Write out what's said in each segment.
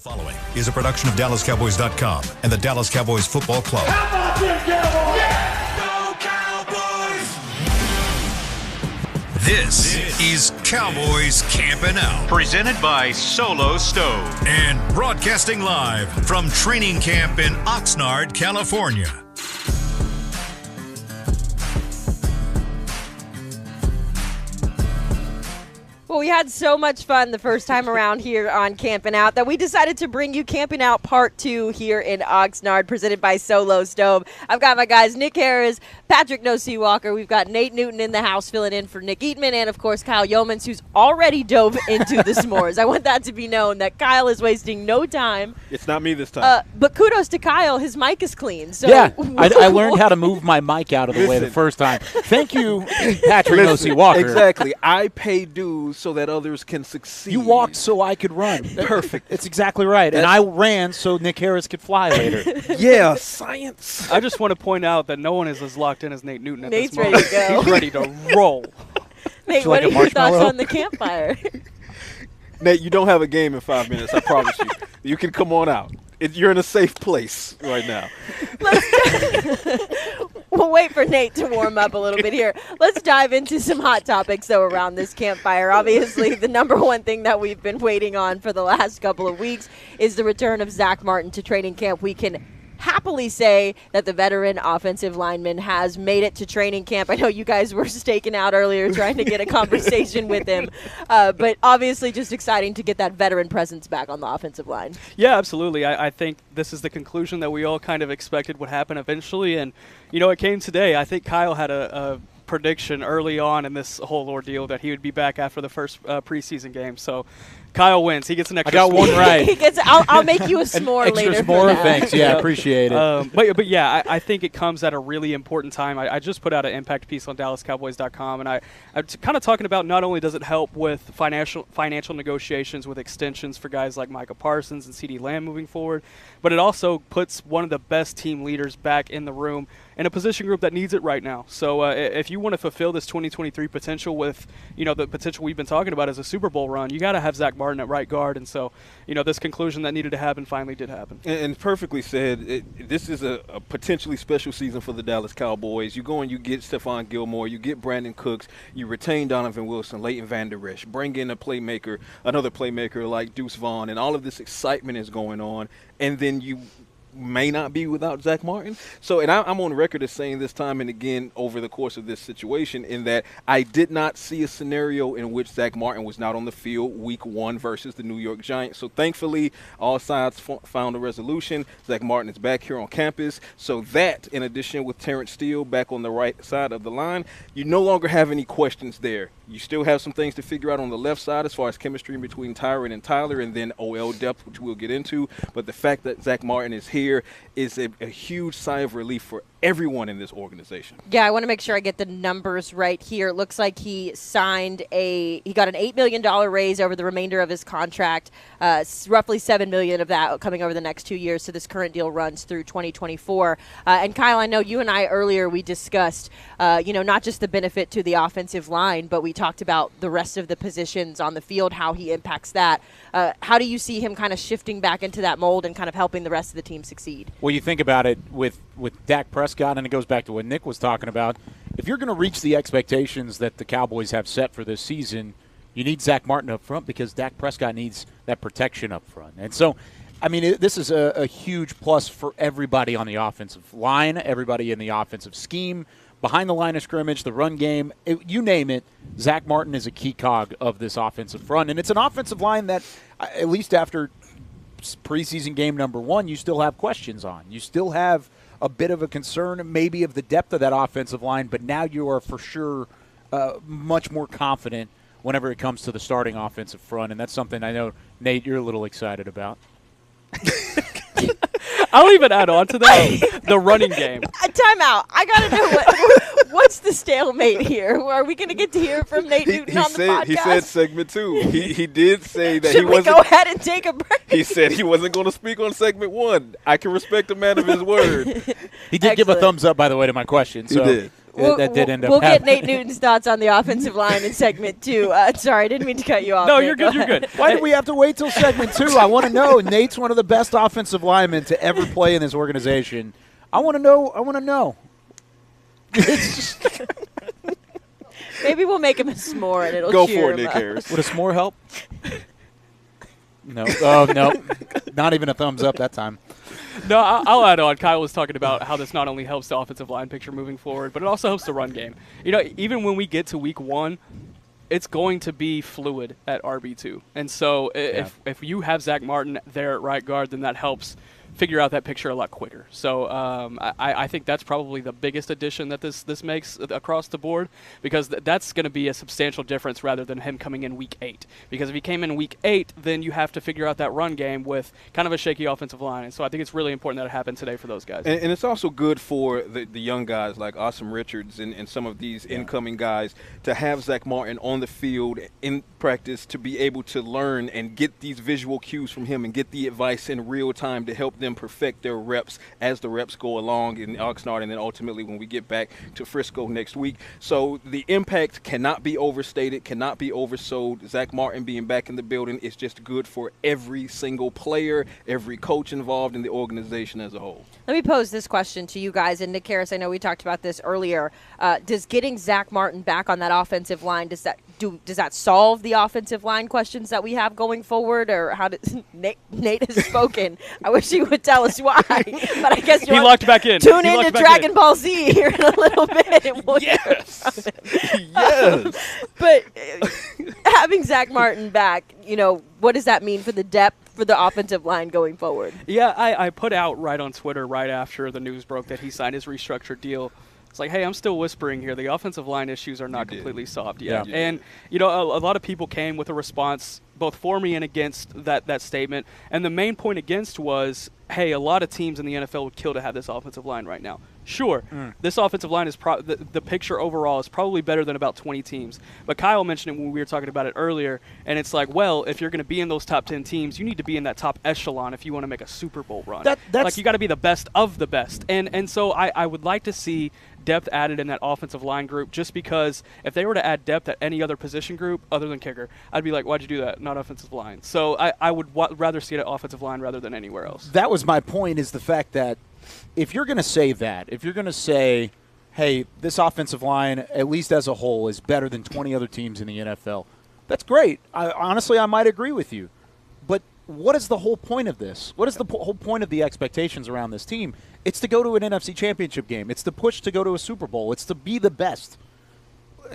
following is a production of DallasCowboys.com and the Dallas Cowboys Football Club. How about them Cowboys? Yeah! Go Cowboys! This is Cowboys Camping Out. Presented by Solo Stove. And broadcasting live from training camp in Oxnard, California. Well, we had so much fun the first time around here on Camping Out that we decided to bring you Camping Out Part 2 here in Oxnard, presented by Solo Stove. I've got my guys Nick Harris, Patrik No C Walker. We've got Nate Newton in the house filling in for Nick Eatman, and, of course, Kyle Youmans, who's already dove into the s'mores. I want that to be known, that Kyle is wasting no time. It's not me this time. But kudos to Kyle. His mic is clean. So yeah, I learned how to move my mic out of the way the first time. Thank you, Patrik No C Walker. Exactly. I pay dues so that others can succeed. You walked so I could run. Perfect. It's exactly right. And I ran so Nick Harris could fly later. Yeah, science. I just want to point out that no one is as locked in as Nate Newton at Nate's this moment. ready to go. He's ready to roll. Nate, like what a are your thoughts marshmallow? on the campfire? Nate, you don't have a game in 5 minutes, I promise you. You can come on out. You're in a safe place right now. We'll wait for Nate to warm up a little bit here. Let's dive into some hot topics, though, around this campfire. Obviously, the number one thing that we've been waiting on for the last couple of weeks is the return of Zach Martin to training camp. We can happily say that the veteran offensive lineman has made it to training camp. I know you guys were staking out earlier trying to get a conversation with him, but obviously just exciting to get that veteran presence back on the offensive line. Yeah, absolutely. I think this is the conclusion that we all kind of expected would happen eventually, and, you know, it came today. I think Kyle had a prediction early on in this whole ordeal that he would be back after the first preseason game. So Kyle wins. He gets an extra. I got one right. He gets. I'll make you a s'more extra later. s'more, thanks. Yeah, appreciate it. But yeah, I think it comes at a really important time. I just put out an impact piece on DallasCowboys.com, and I'm kind of talking about not only does it help with financial negotiations with extensions for guys like Micah Parsons and CeeDee Lamb moving forward, but it also puts one of the best team leaders back in the room in a position group that needs it right now. So if you want to fulfill this 2023 potential with, you know, the potential we've been talking about as a Super Bowl run, you got to have Zach Martin at right guard. And so, you know, this conclusion that needed to happen finally did happen. And perfectly said, this is a potentially special season for the Dallas Cowboys. You go and you get Stephon Gilmore, you get Brandon Cooks, you retain Donovan Wilson, Leighton Van Der Esch, bring in another playmaker like Deuce Vaughn, and all of this excitement is going on. And then you may not be without Zach Martin. So, and I'm on record as saying this time and again over the course of this situation in that I did not see a scenario in which Zach Martin was not on the field week 1 versus the New York Giants. So thankfully, all sides found a resolution. Zach Martin is back here on campus. So that, in addition with Terrence Steele back on the right side of the line, you no longer have any questions there. You still have some things to figure out on the left side as far as chemistry between Tyron and Tyler, and then OL depth, which we'll get into. But the fact that Zach Martin is here is a huge sigh of relief for everyone in this organization. Yeah, I want to make sure I get the numbers right here. It looks like he got an $8 million raise over the remainder of his contract, roughly $7 million of that coming over the next 2 years. So this current deal runs through 2024. And Kyle, I know you and I earlier we discussed, not just the benefit to the offensive line, but we talked about the rest of the positions on the field, how he impacts that. How do you see him kind of shifting back into that mold and kind of helping the rest of the team succeed? Well, you think about it with Dak Prescott, and it goes back to what Nick was talking about. If you're going to reach the expectations that the Cowboys have set for this season, you need Zach Martin up front because Dak Prescott needs that protection up front. And so, I mean, this is a huge plus for everybody on the offensive line, everybody in the offensive scheme, behind the line of scrimmage, the run game, you name it, Zach Martin is a key cog of this offensive front. And it's an offensive line that, at least after preseason game number 1, you still have questions on. You still have a bit of a concern maybe of the depth of that offensive line, but now you are for sure much more confident whenever it comes to the starting offensive front, and that's something I know, Nate, you're a little excited about. I'll even add on to that the running game. Time out. I got to know what's the stalemate here? Are we going to get to hear from Nate Newton on the podcast? He said segment 2. He did say that Should we go ahead and take a break? He said he wasn't going to speak on segment 1. I can respect a man of his word. He did give a thumbs up, by the way, to my question. So he did. that did end up We'll get happening. Nate Newton's thoughts on the offensive line in segment 2. Sorry, I didn't mean to cut you off. No, Nate. you're good. You're good. Why did we have to wait till segment 2? I want to know. Nate's one of the best offensive linemen to ever play in this organization. I want to know. It's just Maybe we'll make him a s'more and it'll Go cheer for it, him Nick up. Harris. would a s'more help? No. Oh, no. Not even a thumbs up that time. No, I'll add on. Kyle was talking about how this not only helps the offensive line picture moving forward, but it also helps the run game. Even when we get to week 1, it's going to be fluid at RB2. And so if you have Zach Martin there at right guard, then that helps figure out that picture a lot quicker. So I think that's probably the biggest addition that this makes across the board, because that's going to be a substantial difference rather than him coming in week 8. Because if he came in week 8, then you have to figure out that run game with kind of a shaky offensive line. And so I think it's really important that it happened today for those guys. And it's also good for the young guys like Awesome Richards and some of these incoming guys to have Zach Martin on the field in practice, to be able to learn and get these visual cues from him and get the advice in real time to help them perfect their reps as the reps go along in Oxnard, and then ultimately when we get back to Frisco next week. So the impact cannot be overstated, cannot be oversold. Zach Martin being back in the building is just good for every single player, every coach involved in the organization as a whole. Let me pose this question to you guys. And Nick Harris, I know we talked about this earlier. Does getting Zach Martin back on that offensive line, does that solve the offensive line questions that we have going forward? Or how does Nate has spoken? I wish he would tell us why. But I guess He locked back in. Tune He in to locked back Dragon in. Ball Z here in a little bit. And we'll hear Yes. from him. Yes. But having Zach Martin back, what does that mean for the depth for the offensive line going forward? Yeah, I put out right on Twitter right after the news broke that he signed his restructured deal. It's like, hey, I'm still whispering here. The offensive line issues are not completely solved yet. Yeah. And, a lot of people came with a response both for me and against that statement. And the main point against was, hey, a lot of teams in the NFL would kill to have this offensive line right now. Sure, this offensive line is the picture overall is probably better than about 20 teams. But Kyle mentioned it when we were talking about it earlier, and it's like, well, if you're going to be in those top 10 teams, you need to be in that top echelon if you want to make a Super Bowl run. Like, you got to be the best of the best. And so I would like to see depth added in that offensive line group, just because if they were to add depth at any other position group other than kicker, I'd be like, why'd you do that? Not offensive line. So I would rather see it at offensive line rather than anywhere else. That was my point, is the fact that if you're going to say that, if you're going to say, hey, this offensive line, at least as a whole, is better than 20 other teams in the NFL, that's great. Honestly, I might agree with you. But what is the whole point of this? What is the whole point of the expectations around this team? It's to go to an NFC championship game. It's to push to go to a Super Bowl. It's to be the best.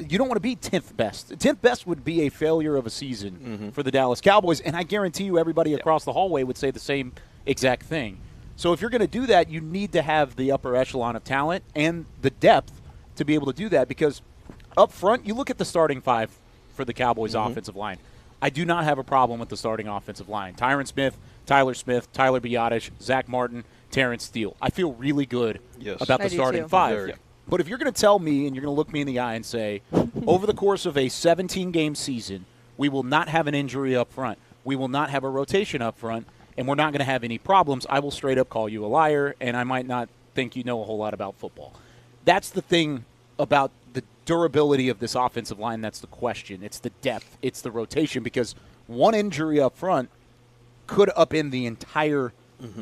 You don't want to be 10th best. 10th best would be a failure of a season for the Dallas Cowboys, and I guarantee you everybody across the hallway would say the same exact thing. So if you're going to do that, you need to have the upper echelon of talent and the depth to be able to do that, because up front, you look at the starting 5 for the Cowboys offensive line. I do not have a problem with the starting offensive line. Tyron Smith, Tyler Biadasz, Zach Martin, Terrence Steele. I feel really good about the starting 5. But if you're going to tell me and you're going to look me in the eye and say, over the course of a 17-game season, we will not have an injury up front, we will not have a rotation up front, and we're not going to have any problems, I will straight up call you a liar, and I might not think you know a whole lot about football. That's the thing about the durability of this offensive line. That's the question. It's the depth. It's the rotation, because one injury up front could upend the entire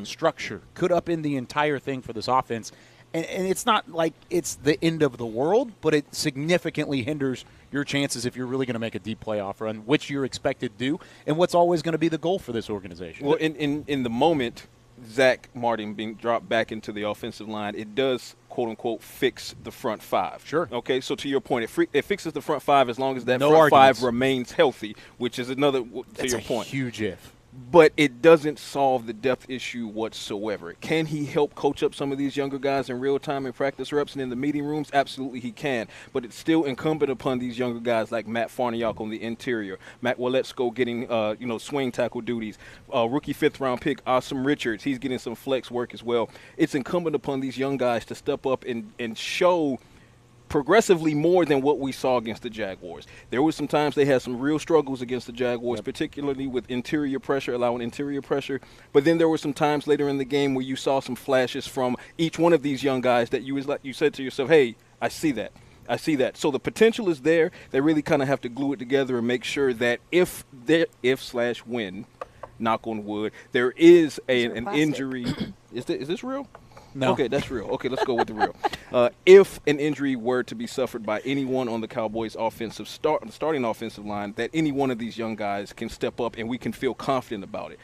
structure, could upend the entire thing for this offense. And it's not like it's the end of the world, but it significantly hinders your chances if you're really going to make a deep playoff run, which you're expected to do, and what's always going to be the goal for this organization. Well, in the moment, Zach Martin being dropped back into the offensive line, it does, quote-unquote, fix the front 5. Sure. Okay, so to your point, it fixes the front 5 as long as that No front arguments. 5 remains healthy, which is another, That's your a point. huge if. But it doesn't solve the depth issue whatsoever. Can he help coach up some of these younger guys in real time in practice reps and in the meeting rooms? Absolutely he can. But it's still incumbent upon these younger guys like Matt Farniok on the interior, Matt Waletsko getting swing tackle duties, rookie 5th-round pick Awesome Richards, he's getting some flex work as well. It's incumbent upon these young guys to step up and show progressively more than what we saw against the Jaguars. There were some times they had some real struggles against the Jaguars, particularly with interior pressure, allowing interior pressure. But then there were some times later in the game where you saw some flashes from each one of these young guys that you said to yourself, hey, I see that. So the potential is there. They really kind of have to glue it together and make sure that if/when, knock on wood, there is an injury. Is this real? No. Okay, that's real. Okay, let's go with the real. If an injury were to be suffered by anyone on the Cowboys' starting offensive line, that any one of these young guys can step up and we can feel confident about it.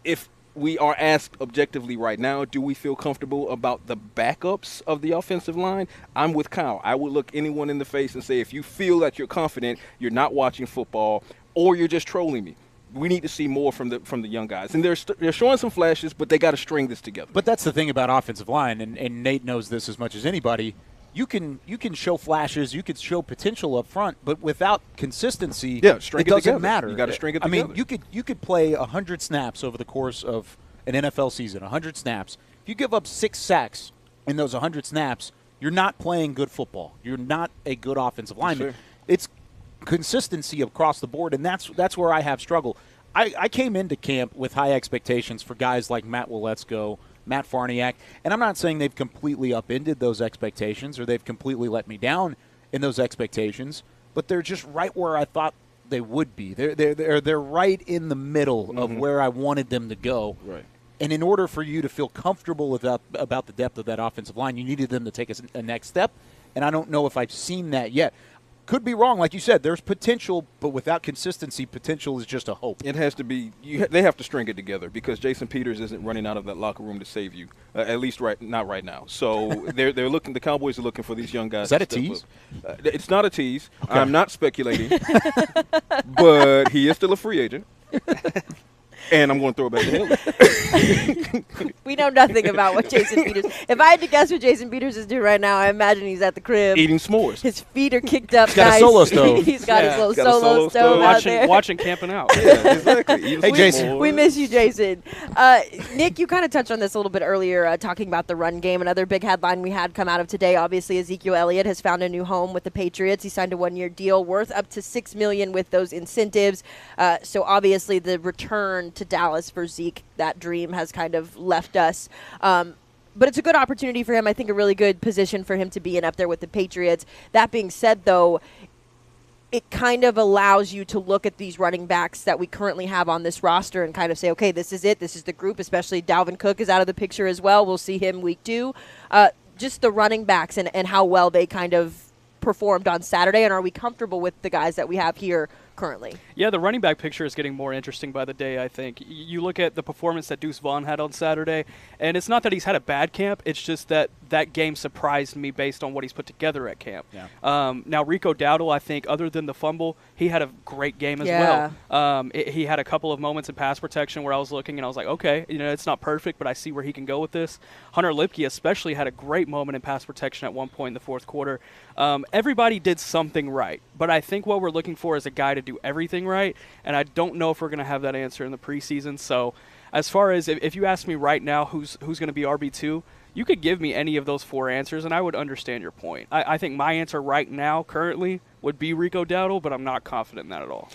If we are asked objectively right now, do we feel comfortable about the backups of the offensive line? I'm with Kyle. I would look anyone in the face and say, if you feel that you're confident, you're not watching football, or you're just trolling me. We need to see more from the young guys. And they're showing some flashes, but they got to string this together. But that's the thing about offensive line, and Nate knows this as much as anybody. You can show flashes, you can show potential up front, but without consistency, string it doesn't together. matter. You got to string it together. I mean, you could play 100 snaps over the course of an NFL season, 100 snaps. If you give up 6 sacks in those 100 snaps, you're not playing good football. You're not a good offensive lineman. Sure. It's consistency across the board, and that's where I have struggled. I came into camp with high expectations for guys like Matt Waletzko, Matt Farniak, and I'm not saying they've completely upended those expectations or they've completely let me down in those expectations, but they're just right where I thought they would be. They're right in the middle of where I wanted them to go. Right. And in order for you to feel comfortable about the depth of that offensive line, you needed them to take a next step, and I don't know if I've seen that yet. Could be wrong, like you said. There's potential, but without consistency, potential is just a hope. It has to be. They have to string it together because Jason Peters isn't running out of that locker room to save you. At least not right now. So they're looking. The Cowboys are looking for these young guys. Is that a tease? It's not a tease. Okay. I'm not speculating, but he is still a free agent. And I'm going to throw it back to Hailey. We know nothing about what Jason Peters. If I had to guess what Jason Peters is doing right now, I imagine he's at the crib Eating s'mores. His feet are kicked up. He's got a solo stove. He's got his little Got a solo stove out there. Watching Camping Out. Yeah, exactly. Hey, Jason. We miss you, Jason. Nick, you kind of touched on this a little bit earlier, talking about the run game. Another big headline we had come out of today, obviously, Ezekiel Elliott has found a new home with the Patriots. He signed a 1-year deal worth up to $6 million with those incentives. So obviously the return to Dallas for Zeke, that dream has kind of left us. But it's a good opportunity for him. I think a really good position for him to be in up there with the Patriots. That being said, though, it kind of allows you to look at these running backs that we currently have on this roster and kind of say, okay, this is it. This is the group, especially Dalvin Cook is out of the picture as well. We'll see him week 2. Just the running backs and how well they kind of performed on Saturday, and are we comfortable with the guys that we have here currently? Yeah, the running back picture is getting more interesting by the day, I think. You look at the performance that Deuce Vaughn had on Saturday, and it's not that he's had a bad camp, it's just that that game surprised me based on what he's put together at camp. Yeah. Now, Rico Dowdle, I think, other than the fumble, he had a great game as well. He had a couple of moments in pass protection where I was looking and I was like, okay, it's not perfect, but I see where he can go with this. Hunter Lipke especially had a great moment in pass protection at one point in the fourth quarter. Everybody did something right, but I think what we're looking for is a guy to do everything right, and I don't know if we're going to have that answer in the preseason. So as far as if you ask me right now who's going to be RB2, you could give me any of those 4 answers, and I would understand your point. I think my answer right now, currently, would be Rico Dowdle, but I'm not confident in that at all.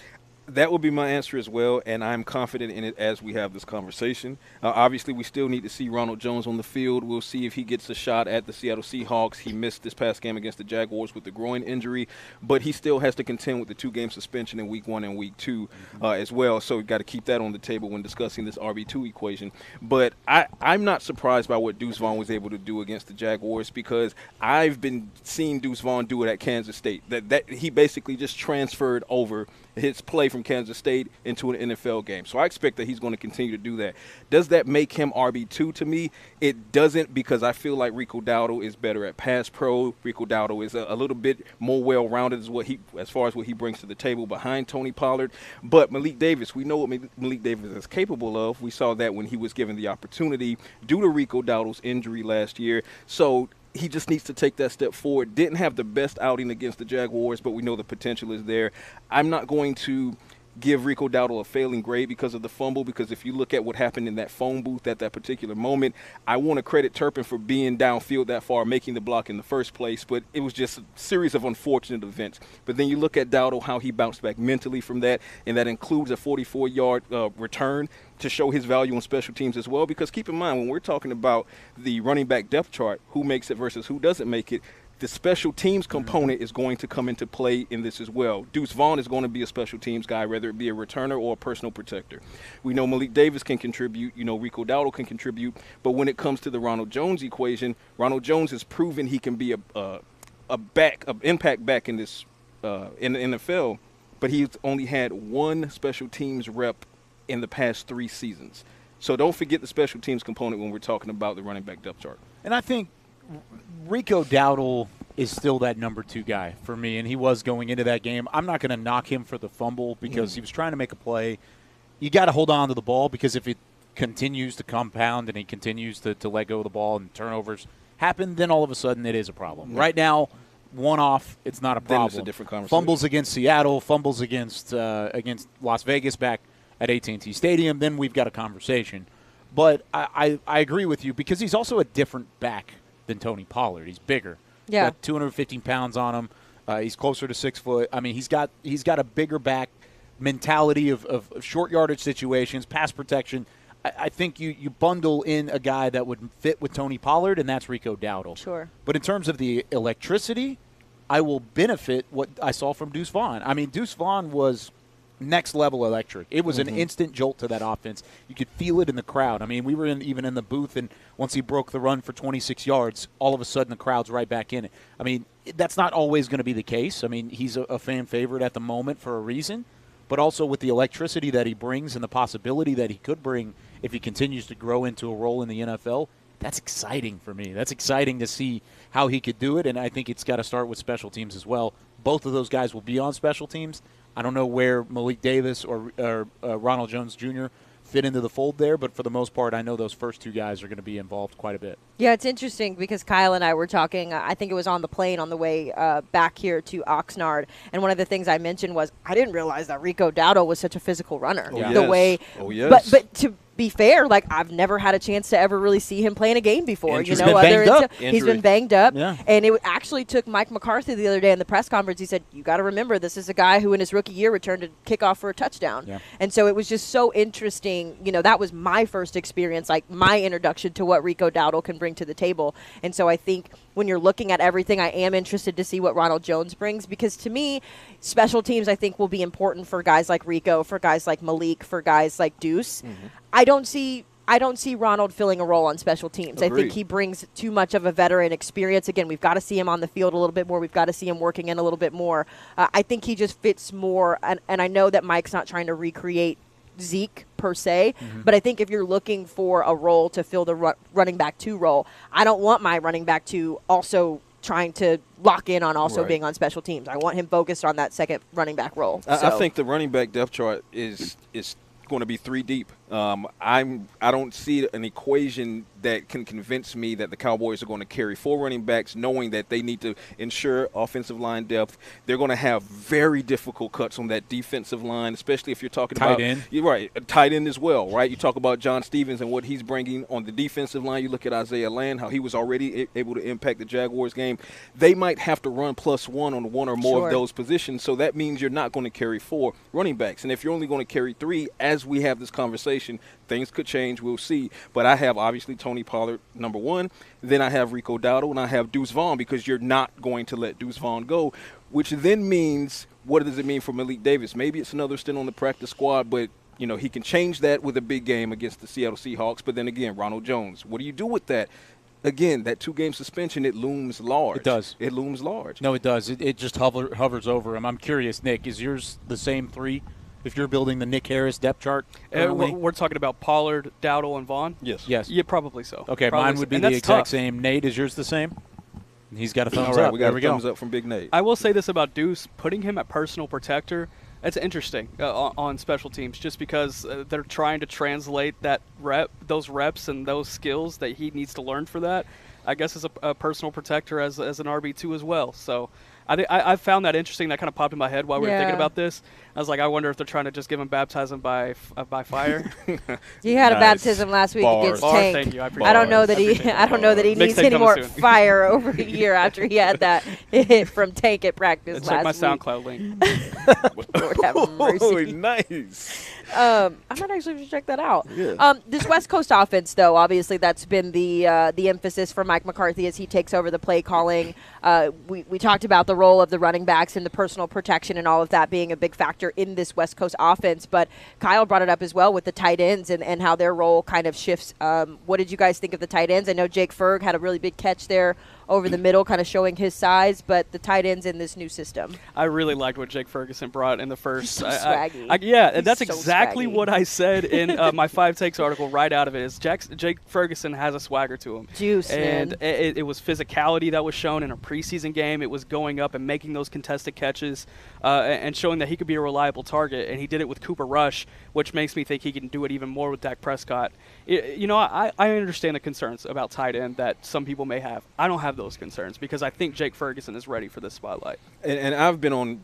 That would be my answer as well, and I'm confident in it as we have this conversation. Obviously, we still need to see Ronald Jones on the field. We'll see if he gets a shot at the Seattle Seahawks. He missed this past game against the Jaguars with the groin injury, but he still has to contend with the 2-game suspension in Week 1 and Week 2 as well. So we've got to keep that on the table when discussing this RB2 equation. But I'm not surprised by what Deuce Vaughn was able to do against the Jaguars because I've been seeing Deuce Vaughn do it at Kansas State. That he basically just transferred over his play from Kansas State into an NFL game. So I expect that he's going to continue to do that. Does that make him RB2 to me? It doesn't, because I feel like Rico Dowdle is better at pass pro. Rico Dowdle is a little bit more well-rounded as far as what he brings to the table behind Tony Pollard. But Malik Davis, we know what Malik Davis is capable of. We saw that when he was given the opportunity due to Rico Dowdle's injury last year. So he just needs to take that step forward. Didn't have the best outing against the Jaguars, but we know the potential is there. I'm not going to give Rico Dowdle a failing grade because of the fumble, because if you look at what happened in that phone booth at that particular moment, I want to credit Turpin for being downfield that far, making the block in the first place, but it was just a series of unfortunate events. But then you look at Dowdle, how he bounced back mentally from that, and that includes a 44-yard return to show his value on special teams as well, because keep in mind, when we're talking about the running back depth chart, who makes it versus who doesn't make it, the special teams component is going to come into play in this as well. Deuce Vaughn is going to be a special teams guy, whether it be a returner or a personal protector. We know Malik Davis can contribute. Rico Dowdle can contribute. But when it comes to the Ronald Jones equation, Ronald Jones has proven he can be an impact back in this in the NFL. But he's only had one special teams rep in the past 3 seasons. So don't forget the special teams component when we're talking about the running back depth chart. And I think Rico Dowdle is still that number 2 guy for me, and he was going into that game. I'm not going to knock him for the fumble because he was trying to make a play. You got to hold on to the ball because if it continues to compound and he continues to let go of the ball and turnovers happen, then all of a sudden it is a problem. Right now, one-off, it's not a problem. Then it's a different conversation. Fumbles against Seattle, fumbles against Las Vegas back at AT&T Stadium, then we've got a conversation. But I agree with you because he's also a different back than Tony Pollard. He's bigger. Yeah. Got 215 pounds on him. He's closer to 6 foot. I mean, he's got a bigger back mentality of short yardage situations, pass protection. I think you bundle in a guy that would fit with Tony Pollard, and that's Rico Dowdle. Sure. But in terms of the electricity, I will benefit what I saw from Deuce Vaughn. I mean, Deuce Vaughn was next level electric. It was an instant jolt to that offense. You could feel it in the crowd. I mean, we were even in the booth, and once he broke the run for 26 yards, all of a sudden the crowd's right back in it. I mean, that's not always going to be the case. I mean, he's a fan favorite at the moment for a reason, but also with the electricity that he brings and the possibility that he could bring if he continues to grow into a role in the NFL, that's exciting for me. That's exciting to see how he could do it, and I think it's got to start with special teams as well. Both of those guys will be on special teams. I don't know where Malik Davis or Ronald Jones Jr. fit into the fold there, but for the most part, I know those first 2 guys are going to be involved quite a bit. Yeah, it's interesting because Kyle and I were talking, I think it was on the plane on the way back here to Oxnard, and one of the things I mentioned was I didn't realize that Rico Dowdle was such a physical runner. Oh, yes. The way, oh, yes. But to be fair, like I've never had a chance to ever really see him play in a game before. He's been banged up. He's been banged up, yeah. And it actually took Mike McCarthy the other day in the press conference. He said, "You got to remember, this is a guy who in his rookie year returned a kickoff for a touchdown." Yeah. And so it was just so interesting. That was my first experience, like my introduction to what Rico Dowdle can bring to the table. And so I think when you're looking at everything, I am interested to see what Ronald Jones brings because to me, special teams I think will be important for guys like Rico, for guys like Malik, for guys like Deuce. I don't see Ronald filling a role on special teams. Agreed. I think he brings too much of a veteran experience. Again, we've got to see him on the field a little bit more. We've got to see him working in a little bit more. I think he just fits more, and I know that Mike's not trying to recreate Zeke per se, but I think if you're looking for a role to fill the running back 2 role, I don't want my running back 2 also trying to lock in on also being on special teams. I want him focused on that second running back role. I think the running back depth chart is going to be 3 deep. I don't see an equation that can convince me that the Cowboys are going to carry 4 running backs knowing that they need to ensure offensive line depth. They're going to have very difficult cuts on that defensive line, especially if you're talking tight about end. You're right, tight end as well, right? You talk about John Stevens and what he's bringing on the defensive line. You look at Isaiah Land, how he was already able to impact the Jaguars game. They might have to run +1 on one or more of those positions, so that means you're not going to carry 4 running backs. And if you're only going to carry 3, as we have this conversation, things could change. We'll see. But I have obviously Tony Pollard number 1. Then I have Rico Dowdle, and I have Deuce Vaughn because you're not going to let Deuce Vaughn go, which then means what does it mean for Malik Davis? Maybe it's another stint on the practice squad, but he can change that with a big game against the Seattle Seahawks. But then again, Ronald Jones, what do you do with that? Again, that 2-game suspension, it looms large. It does. It looms large. No, it does. It just hovers over him. I'm curious, Nick, is yours the same 3? If you're building the Nick Harris depth chart, we're talking about Pollard, Dowdle, and Vaughn? Yes. Yeah, probably so. Okay, probably mine would be the exact same. Nate, is yours the same? He's got a thumbs All right, up. we got there a thumbs up from Big Nate. I will say this about Deuce, putting him at personal protector, that's interesting on special teams just because they're trying to translate those reps and those skills that he needs to learn for that, I guess, as a personal protector as an RB2 as well. So I found that interesting. That kind of popped in my head while we were thinking about this. I was like, I wonder if they're trying to just give him baptism by fire. He had a baptism last week against Tank. Thank you. I don't know that he needs any more fire over a year after he had that hit from Tank at practice last week. Check my SoundCloud link. Lord have mercy. Nice. I might actually check that out. Yeah. This West Coast offense, though, obviously that's been the emphasis for Mike McCarthy as he takes over the play calling. We talked about the role of the running backs and the personal protection and all of that being a big factor in this West Coast offense. But Kyle brought it up as well with the tight ends and how their role kind of shifts. What did you guys think of the tight ends? I know Jake Ferg had a really big catch there over the middle, kind of showing his size, but the tight ends in this new system. I really liked what Jake Ferguson brought in the first. He's so swaggy. And that's He's so exactly swaggy. what I said in my 5 Takes article right out of it. Is Jake Ferguson has a swagger to him. Juice, and man. it was physicality that was shown in a preseason game. It was going up and making those contested catches and showing that he could be a reliable target. And he did it with Cooper Rush, which makes me think he can do it even more with Dak Prescott. I understand the concerns about tight end that some people may have. I don't have those concerns because I think Jake Ferguson is ready for this spotlight. And I've been on,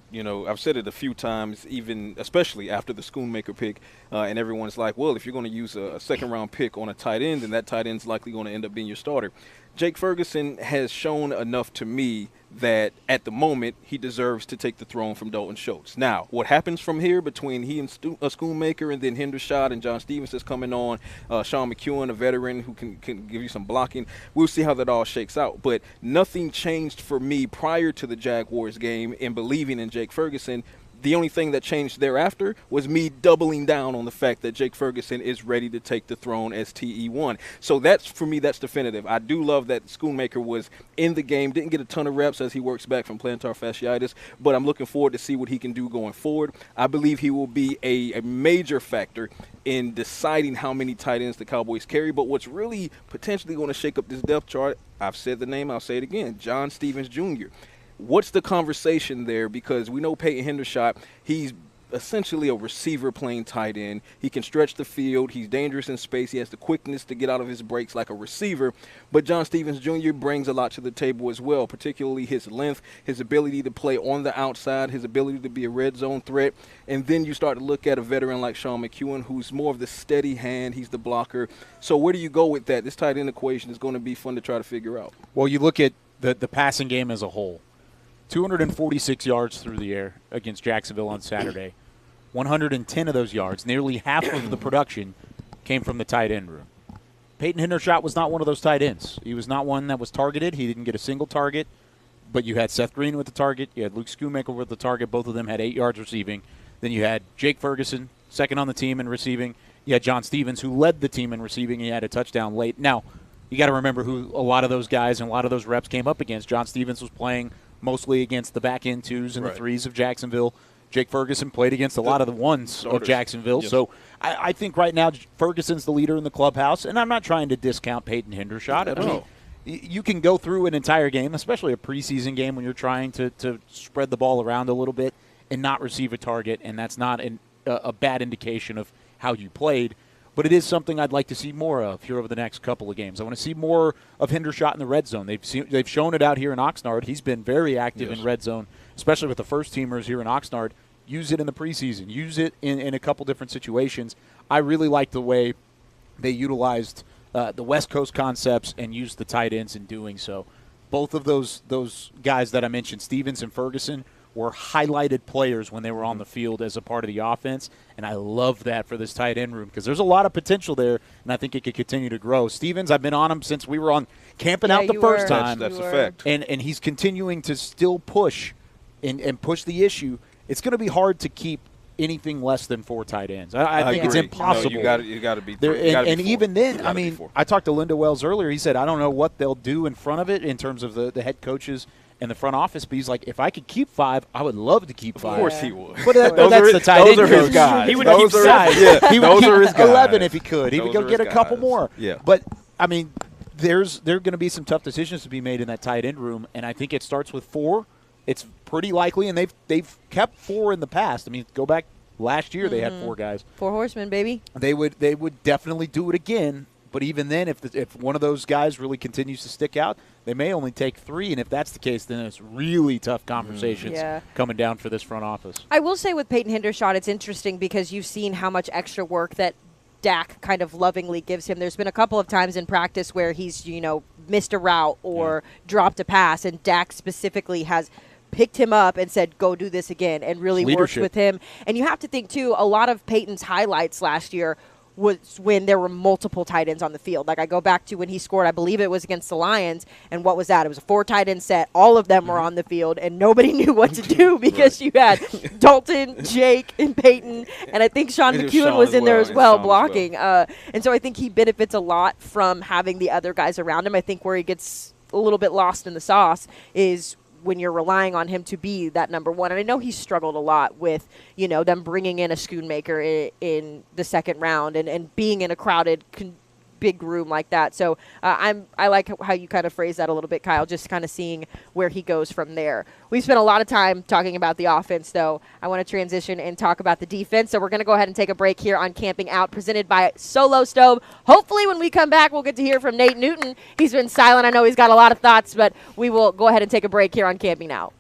I've said it a few times, even especially after the Schoonmaker pick, and everyone's like, well, if you're going to use a second-round pick on a tight end, then that tight end's likely going to end up being your starter. Jake Ferguson has shown enough to me that at the moment he deserves to take the throne from Dalton Schultz. Now, what happens from here between he and Schoonmaker and then Hendershot and John Stevens is coming on, Sean McEwen, a veteran who can give you some blocking, we'll see how that all shakes out. But nothing changed for me prior to the Jaguars game in believing in Jake Ferguson. The only thing that changed thereafter was me doubling down on the fact that Jake Ferguson is ready to take the throne as TE1. So that's, for me, that's definitive. I do love that Schoonmaker was in the game, didn't get a ton of reps as he works back from plantar fasciitis, but I'm looking forward to see what he can do going forward. I believe he will be a major factor in deciding how many tight ends the Cowboys carry. But what's really potentially going to shake up this depth chart, I've said the name, I'll say it again, John Stevens Jr. What's the conversation there? Because we know Peyton Hendershot, he's essentially a receiver playing tight end. He can stretch the field. He's dangerous in space. He has the quickness to get out of his breaks like a receiver. But John Stevens Jr. brings a lot to the table as well, particularly his length, his ability to play on the outside, his ability to be a red zone threat. And then you start to look at a veteran like Sean McEwen, who's more of the steady hand. He's the blocker. So where do you go with that? This tight end equation is going to be fun to try to figure out. Well, you look at the passing game as a whole. 246 yards through the air against Jacksonville on Saturday. 110 of those yards, nearly half of the production, came from the tight end room. Peyton Hendershot was not one of those tight ends. He was not one that was targeted. He didn't get a single target. But you had Seth Green with the target. You had Luke Schoonmaker with the target. Both of them had 8 yards receiving. Then you had Jake Ferguson, second on the team in receiving. You had John Stevens, who led the team in receiving. He had a touchdown late. Now, you got to remember who a lot of those guys and a lot of those reps came up against. John Stevens was playing mostly against the back end twos and the threes of Jacksonville. Jake Ferguson played against a lot of the ones of Jacksonville. Yes. So I think right now Ferguson's the leader in the clubhouse, and I'm not trying to discount Peyton Hendershot. I mean, you can go through an entire game, especially a preseason game when you're trying to spread the ball around a little bit and not receive a target, and that's not a bad indication of how you played. But it is something I'd like to see more of here over the next couple of games. I want to see more of Hendershot in the red zone. They've shown it out here in Oxnard. He's been very active in red zone, especially with the first teamers here in Oxnard. Use it in the preseason. Use it in a couple different situations. I really like the way they utilized the West Coast concepts and used the tight ends in doing so. Both of those guys that I mentioned, Stevens and Ferguson, were highlighted players when they were on the field as a part of the offense, and I love that for this tight end room because there's a lot of potential there, and I think it could continue to grow. Stevens, I've been on him since we were on camping out the first time. That's a fact. And he's continuing to still push and push the issue. It's going to be hard to keep anything less than 4 tight ends. I think it's impossible. No, you got to be and even then, I mean, I talked to Linda Wells earlier. He said, I don't know what they'll do in front of it in terms of the head coaches and the front office, but he's like, if I could keep 5, I would love to keep 5. Of course he would. But that's the tight end. Those are his guys. He would keep 5. He would keep 11 if he could. He would go get a couple more. Yeah. But, I mean, there are going to be some tough decisions to be made in that tight end room, and I think it starts with 4. It's pretty likely, and they've kept 4 in the past. I mean, go back last year, they had 4 guys. 4 horsemen, baby. They would definitely do it again. But even then, if one of those guys really continues to stick out, they may only take 3. And if that's the case, then it's really tough conversations coming down for this front office. I will say with Peyton Hendershot, it's interesting because you've seen how much extra work that Dak kind of lovingly gives him. There's been a couple of times in practice where he's, missed a route or dropped a pass, and Dak specifically has picked him up and said, go do this again, and really worked with him. And you have to think, too, a lot of Peyton's highlights last year was when there were multiple tight ends on the field. Like, I go back to when he scored, I believe it was against the Lions, and what was that? It was a 4 tight end set. All of them were on the field, and nobody knew what to do because you had Dalton, Jake, and Peyton, and I think Sean McEwen was in there as well, blocking. And so I think he benefits a lot from having the other guys around him. I think where he gets a little bit lost in the sauce is when you're relying on him to be that number one. And I know he struggled a lot with, them bringing in a Schoonmaker in the second round and being in a crowded big room like that. So I like how you kind of phrase that a little bit, Kyle, just kind of seeing where he goes from there. We've spent a lot of time talking about the offense, though. I want to transition and talk about the defense. So we're going to go ahead and take a break here on Camping Out, presented by Solo Stove. Hopefully when we come back, we'll get to hear from Nate Newton. He's been silent. I know he's got a lot of thoughts, but we will go ahead and take a break here on Camping Out.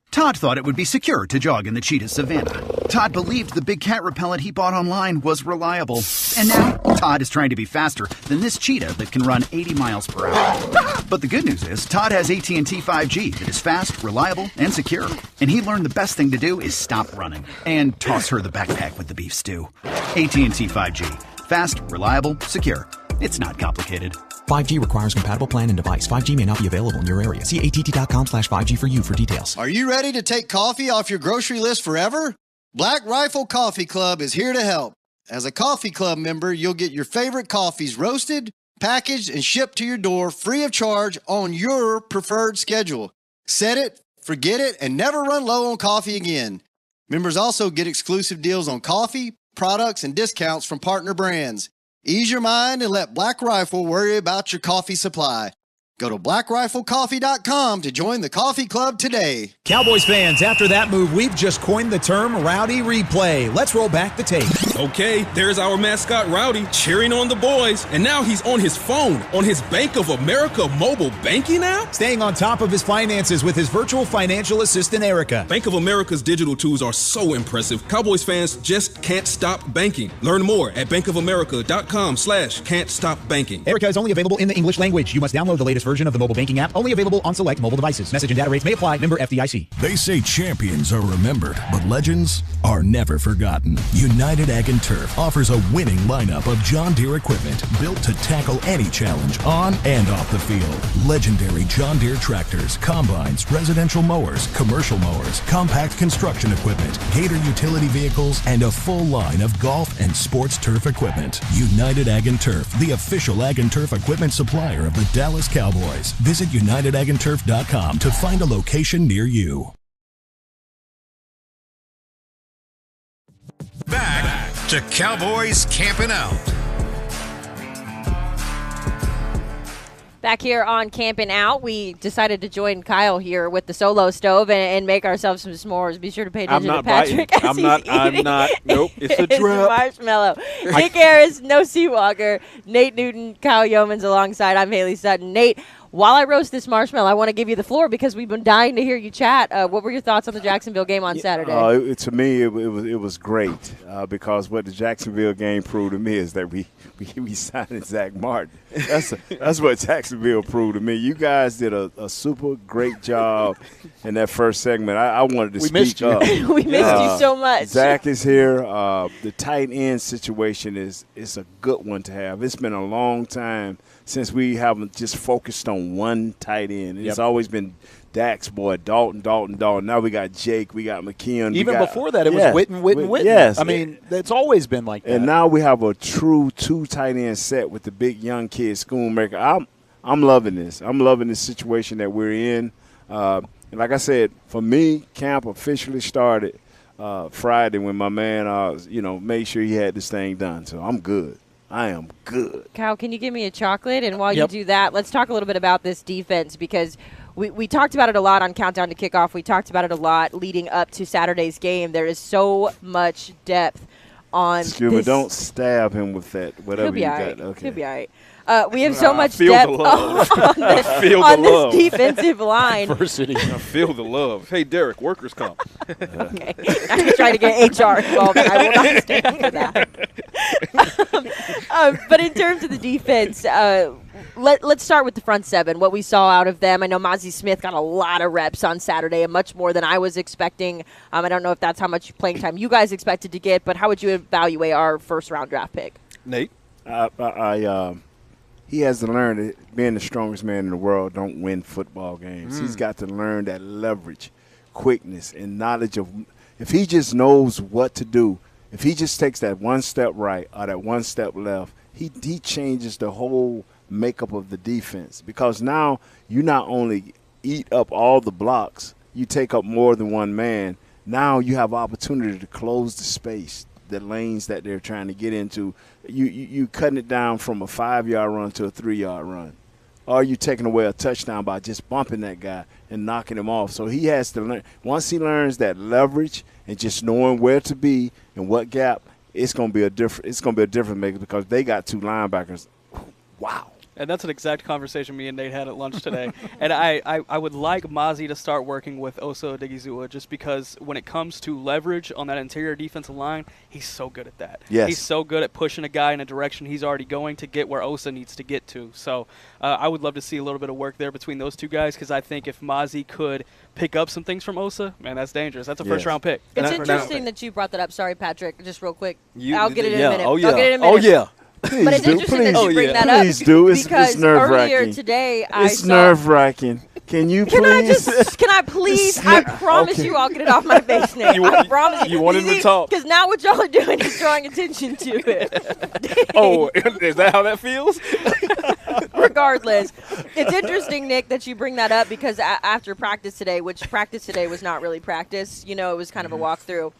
Todd thought it would be secure to jog in the cheetah savanna. Todd believed the big cat repellent he bought online was reliable. And now, Todd is trying to be faster than this cheetah that can run 80 miles per hour. But the good news is, Todd has AT&T 5G that is fast, reliable, and secure. And he learned the best thing to do is stop running and toss her the backpack with the beef stew. AT&T 5G. Fast, reliable, secure. It's not complicated. 5G requires compatible plan and device. 5G may not be available in your area. See att.com/5G for you for details. Are you ready to take coffee off your grocery list forever? Black Rifle Coffee Club is here to help. As a coffee club member, you'll get your favorite coffees roasted, packaged, and shipped to your door free of charge on your preferred schedule. Set it, forget it, and never run low on coffee again. Members also get exclusive deals on coffee, products, and discounts from partner brands. Ease your mind and let Black Rifle worry about your coffee supply. Go to blackriflecoffee.com to join the coffee club today. Cowboys fans, after that move, we've just coined the term Rowdy Replay. Let's roll back the tape. Okay, there's our mascot Rowdy cheering on the boys, and now he's on his phone, on his Bank of America mobile banking app? Staying on top of his finances with his virtual financial assistant, Erica. Bank of America's digital tools are so impressive. Cowboys fans just can't stop banking. Learn more at bankofamerica.com/can't stop banking. Erica is only available in the English language. You must download the latest version of the mobile banking app, only available on select mobile devices. Message and data rates may apply. Member FDIC. They say champions are remembered, but legends are never forgotten. United Ag and Turf offers a winning lineup of John Deere equipment built to tackle any challenge on and off the field. Legendary John Deere tractors, combines, residential mowers, commercial mowers, compact construction equipment, Gator utility vehicles, and a full line of golf and sports turf equipment. United Ag and Turf, the official Ag and Turf equipment supplier of the Dallas Cowboys. Visit UnitedAgAndTurf.com to find a location near you. Back to Cowboys Camping Out. Back here on Camping Out, we decided to join Kyle here with the Solo Stove and make ourselves some s'mores. Be sure to pay attention to Patrik. I'm not. Nope, it's a trap. Marshmallow. Nick Harris, no Seawalker. Nate Newton, Kyle Youmans alongside. I'm Hailey Sutton. Nate, while I roast this marshmallow, I want to give you the floor because we've been dying to hear you chat. What were your thoughts on the Jacksonville game on Saturday? To me, it was great because what the Jacksonville game proved to me is that we signed Zach Martin. That's what Jacksonville proved to me. You guys did a super great job in that first segment. I wanted to speak up. We missed you so much. Zach is here. The tight end situation is a good one to have. It's been a long time since we haven't just focused on one tight end. It's always been Dak's boy, Dalton. Now we got Jake. We got McKeon. Even before that, it was Witten. Yes. I mean, it's always been like that. And now we have a true two tight end set with the big young kid, Schoonmaker. I'm loving this. I'm loving this situation that we're in. And like I said, for me, camp officially started Friday when my man, made sure he had this thing done. So I'm good. I am good. Kyle, can you give me a chocolate? And while you do that, let's talk a little bit about this defense because we talked about it a lot on Countdown to Kickoff. We talked about it a lot leading up to Saturday's game. There is so much depth on Excuse me, don't stab him with that, whatever you got. Okay. He'll be all right. We have so much depth on this defensive line. Diversity. I feel the love. Hey, Derek, workers' comp. Okay. I'm trying to get HR involved, and I will not stand for that. But in terms of the defense, let's start with the front seven, what we saw out of them. I know Mazi Smith got a lot of reps on Saturday, and much more than I was expecting. I don't know if that's how much playing time you guys expected to get, but how would you evaluate our first-round draft pick? Nate? He has to learn that being the strongest man in the world don't win football games. He's got to learn that leverage, quickness, and knowledge of – if he just knows what to do, if he just takes that one step right or that one step left, he changes the whole makeup of the defense, because now you not only eat up all the blocks, you take up more than one man. Now you have opportunity to close the space, the lanes that they're trying to get into. You cutting it down from a 5-yard run to a 3-yard run. Or you taking away a touchdown by just bumping that guy and knocking him off. So he has to learn. Once he learns that leverage and just knowing where to be and what gap, it's going to be a different maker, because they got 2 linebackers. Wow. And that's an exact conversation me and Nate had at lunch today. And I would like Mazi to start working with Osa Odighizuwa, just because when it comes to leverage on that interior defensive line, he's so good at that. Yes. He's so good at pushing a guy in a direction he's already going to get where Osa needs to get to. So I would love to see a little bit of work there between those two guys, because I think if Mazi could pick up some things from Osa, man, that's dangerous. That's a first-round pick. It's interesting that you brought that up. Sorry, Patrik, just real quick. I'll get it in a minute. Oh, yeah. I'll get it in a minute. Oh, yeah. Please but it's do. interesting Please. that you bring that up. Please do. It's because nerve-wracking. earlier today it's nerve-wracking. Can you please? Can I please? I promise you I'll get it off my face, Nate. I promise you. You want him to talk? Because now what y'all are doing is drawing attention to it. Oh, is that how that feels? Regardless, it's interesting, Nick, that you bring that up, because after practice today, which practice today was not really practice, it was kind of a walkthrough.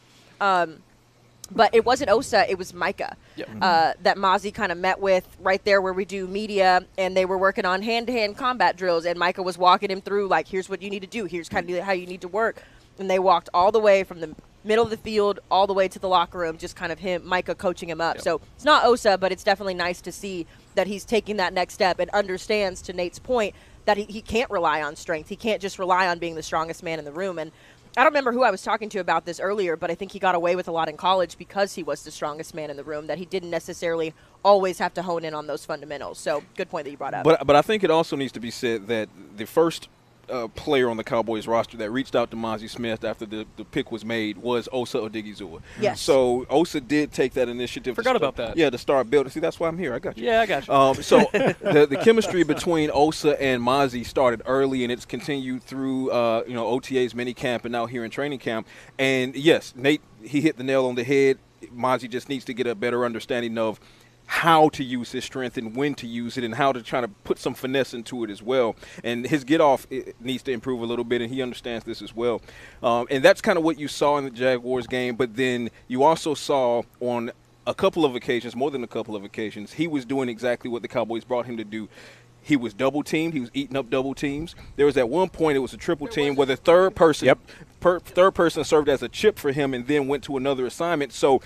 But it wasn't Osa, it was Micah that Mazi kind of met with right there where we do media, and they were working on hand-to-hand combat drills, and Micah was walking him through, like, here's what you need to do, here's kind of how you need to work. And they walked all the way from the middle of the field all the way to the locker room, just kind of Micah coaching him up. So it's not Osa, but it's definitely nice to see that he's taking that next step and understands, to Nate's point, that he can't rely on strength. He can't just rely on being the strongest man in the room. And I don't remember who I was talking to about this earlier, but I think he got away with a lot in college because he was the strongest man in the room, that he didn't necessarily always have to hone in on those fundamentals. So good point that you brought up. But I think it also needs to be said that the first player on the Cowboys roster that reached out to Mazi Smith after the pick was made was Osa Odighizuwa. Yes. So Osa did take that initiative. Forgot about that. Yeah, to start building. See, that's why I'm here. I got you. Yeah, I got you. So the chemistry between Osa and Mazi started early, and it's continued through OTA's minicamp and now here in training camp. And yes, Nate, he hit the nail on the head. Mazi just needs to get a better understanding of how to use his strength and when to use it, and how to try to put some finesse into it as well. And his get-off needs to improve a little bit, and he understands this as well. And that's kind of what you saw in the Jaguars game, but then you also saw on a couple of occasions, more than a couple of occasions, he was doing exactly what the Cowboys brought him to do. He was double-teamed. He was eating up double teams. There was at one point it was a triple team where the third person served as a chip for him and then went to another assignment. So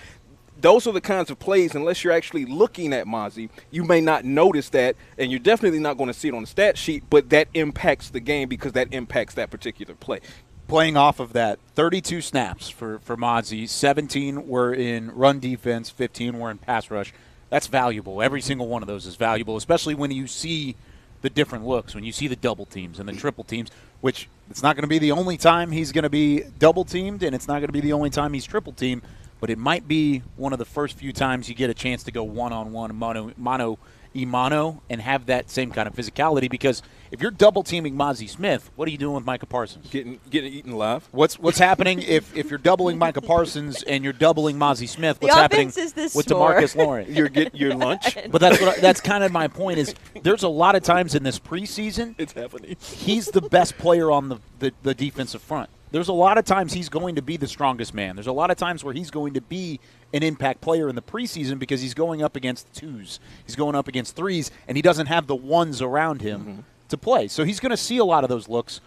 those are the kinds of plays, unless you're actually looking at Mazi, you may not notice that, and you're definitely not going to see it on the stat sheet, but that impacts the game because that impacts that particular play. Playing off of that, 32 snaps for Mazi, 17 were in run defense, 15 were in pass rush. That's valuable. Every single one of those is valuable, especially when you see the different looks, when you see the double teams and the triple teams, which it's not going to be the only time he's going to be double teamed, and it's not going to be the only time he's triple teamed. But it might be one of the first few times you get a chance to go one-on-one, mano-a-mano, and have that same kind of physicality. Because if you're double-teaming Mazi Smith, what are you doing with Micah Parsons? Getting eaten alive. What's happening if you're doubling Micah Parsons and you're doubling Mazi Smith? What's happening with DeMarcus Lawrence? You're getting your lunch. But that's kind of my point. Is there's a lot of times in this preseason, it's happening. He's the best player on the defensive front. There's a lot of times he's going to be the strongest man. There's a lot of times where he's going to be an impact player in the preseason because he's going up against twos. He's going up against threes, and he doesn't have the ones around him to play. So he's going to see a lot of those looks.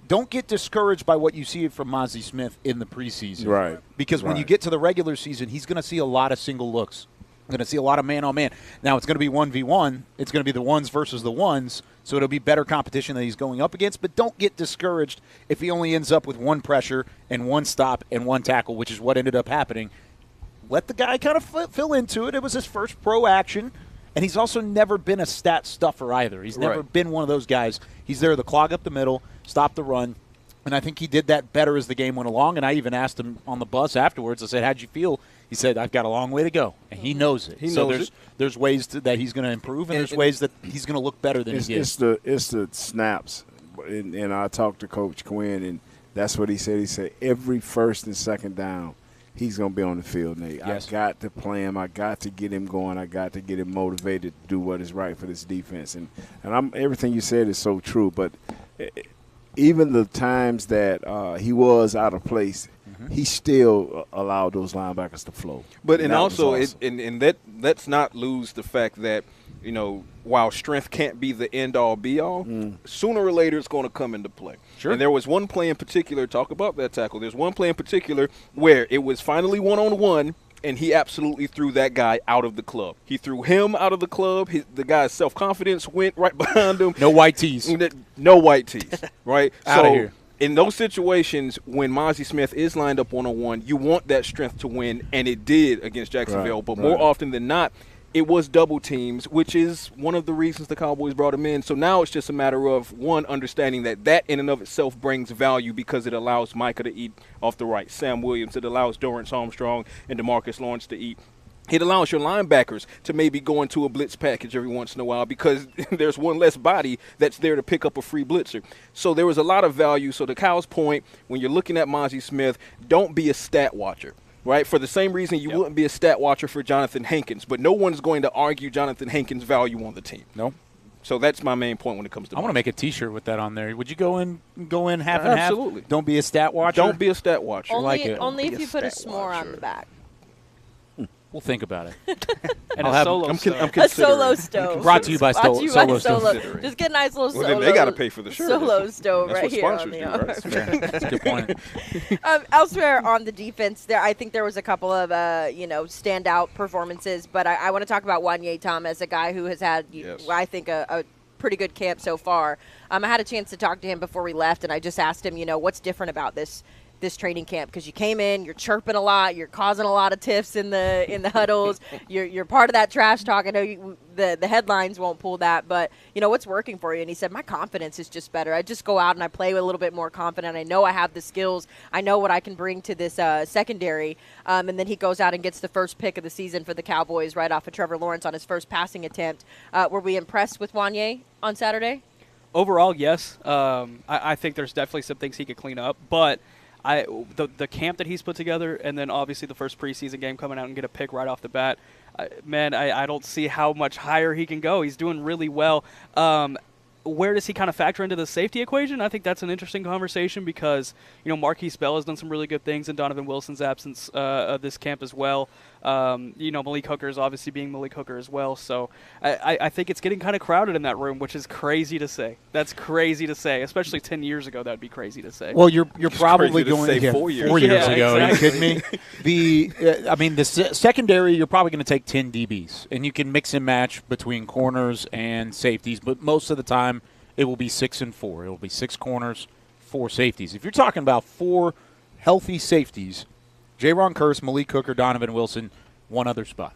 Don't get discouraged by what you see from Mazi Smith in the preseason. Right. Because when you get to the regular season, he's going to see a lot of single looks. Going to see a lot of man-on-man. Now, it's going to be 1v1. It's going to be the ones versus the ones, so it'll be better competition that he's going up against. But don't get discouraged if he only ends up with one pressure and one stop and one tackle, which is what ended up happening. Let the guy kind of fill into it. It was his first pro action, And he's also never been a stat stuffer either. He's never been one of those guys. He's there to clog up the middle, stop the run. And I think he did that better as the game went along. And I even asked him on the bus afterwards, I said, how'd you feel? He said, I've got a long way to go. And he knows it. There's ways that he's going to improve, and there's ways that he's going to look better than he did. It's the snaps. And I talked to Coach Quinn, and that's what he said. He said every first and second down, he's going to be on the field, Nate. Yes. I got to play him. I got to get him going. I got to get him motivated to do what is right for this defense. And everything you said is so true. But even the times that he was out of place, he still allowed those linebackers to flow. But and also, awesome. Let's not lose the fact that, while strength can't be the end-all, be-all, sooner or later it's going to come into play. Sure. And there was one play in particular, talk about that tackle, there's one play in particular where it was finally one-on-one, and he absolutely threw that guy out of the club. He threw him out of the club. The guy's self-confidence went right behind him. No white tees. No white tees, right? Out of here. In those situations, when Mozzie Smith is lined up one-on-one, you want that strength to win, and it did against Jacksonville. But more often than not, it was double teams, which is one of the reasons the Cowboys brought him in. So now it's just a matter of, one, understanding that in and of itself brings value because it allows Micah to eat off the right, Sam Williams. It allows Dorrance Armstrong and DeMarcus Lawrence to eat. It allows your linebackers to maybe go into a blitz package every once in a while because there's one less body that's there to pick up a free blitzer. So there was a lot of value. So to Kyle's point, when you're looking at Mozzie Smith, don't be a stat watcher. Right, for the same reason you wouldn't be a stat watcher for Jonathan Hankins, but no one's going to argue Jonathan Hankins' value on the team. No. So that's my main point when it comes to. I want to make a T-shirt with that on there. Would you go in half and half? Absolutely. Don't be a stat watcher. Don't be a stat watcher. Only if you put a s'more on the back. We'll think about it. And a solo stove. A solo stove. Brought to you by Solo Stove. Just get a nice little then they got to pay for the shirt. Solo stove That's right here on the arm. That's a good point. Elsewhere on the defense, I think there was a couple of standout performances, but I want to talk about Wanye Thomas, a guy who has had, I think, a pretty good camp so far. I had a chance to talk to him before we left, and I just asked him, what's different about this training camp, because you came in, you're chirping a lot, you're causing a lot of tiffs in the huddles, you're part of that trash talk. I know the headlines won't pull that, but what's working for you? And he said, my confidence is just better. I just go out and I play a little bit more confident. I know I have the skills. I know what I can bring to this secondary. And then he goes out and gets the first pick of the season for the Cowboys right off of Trevor Lawrence on his first passing attempt. Were we impressed with Wanye on Saturday? Overall, yes. I think there's definitely some things he could clean up, but the camp that he's put together, and then obviously the first preseason game coming out and get a pick right off the bat, I don't see how much higher he can go. He's doing really well. Where does he kind of factor into the safety equation? I think that's an interesting conversation because, Marquise Bell has done some really good things in Donovan Wilson's absence of this camp as well. Malik Hooker is obviously being Malik Hooker as well. So I think it's getting kind of crowded in that room, which is crazy to say. That's crazy to say, especially 10 years ago. That would be crazy to say. Well, you're probably going to say 4 years. 4 years ago. Exactly. Are you kidding me? The secondary, you're probably going to take 10 DBs, and you can mix and match between corners and safeties, but most of the time it will be 6 and 4. It will be 6 corners, 4 safeties. If you're talking about 4 healthy safeties, Jaron Kearse, Malik Hooker, Donovan Wilson, one other spot.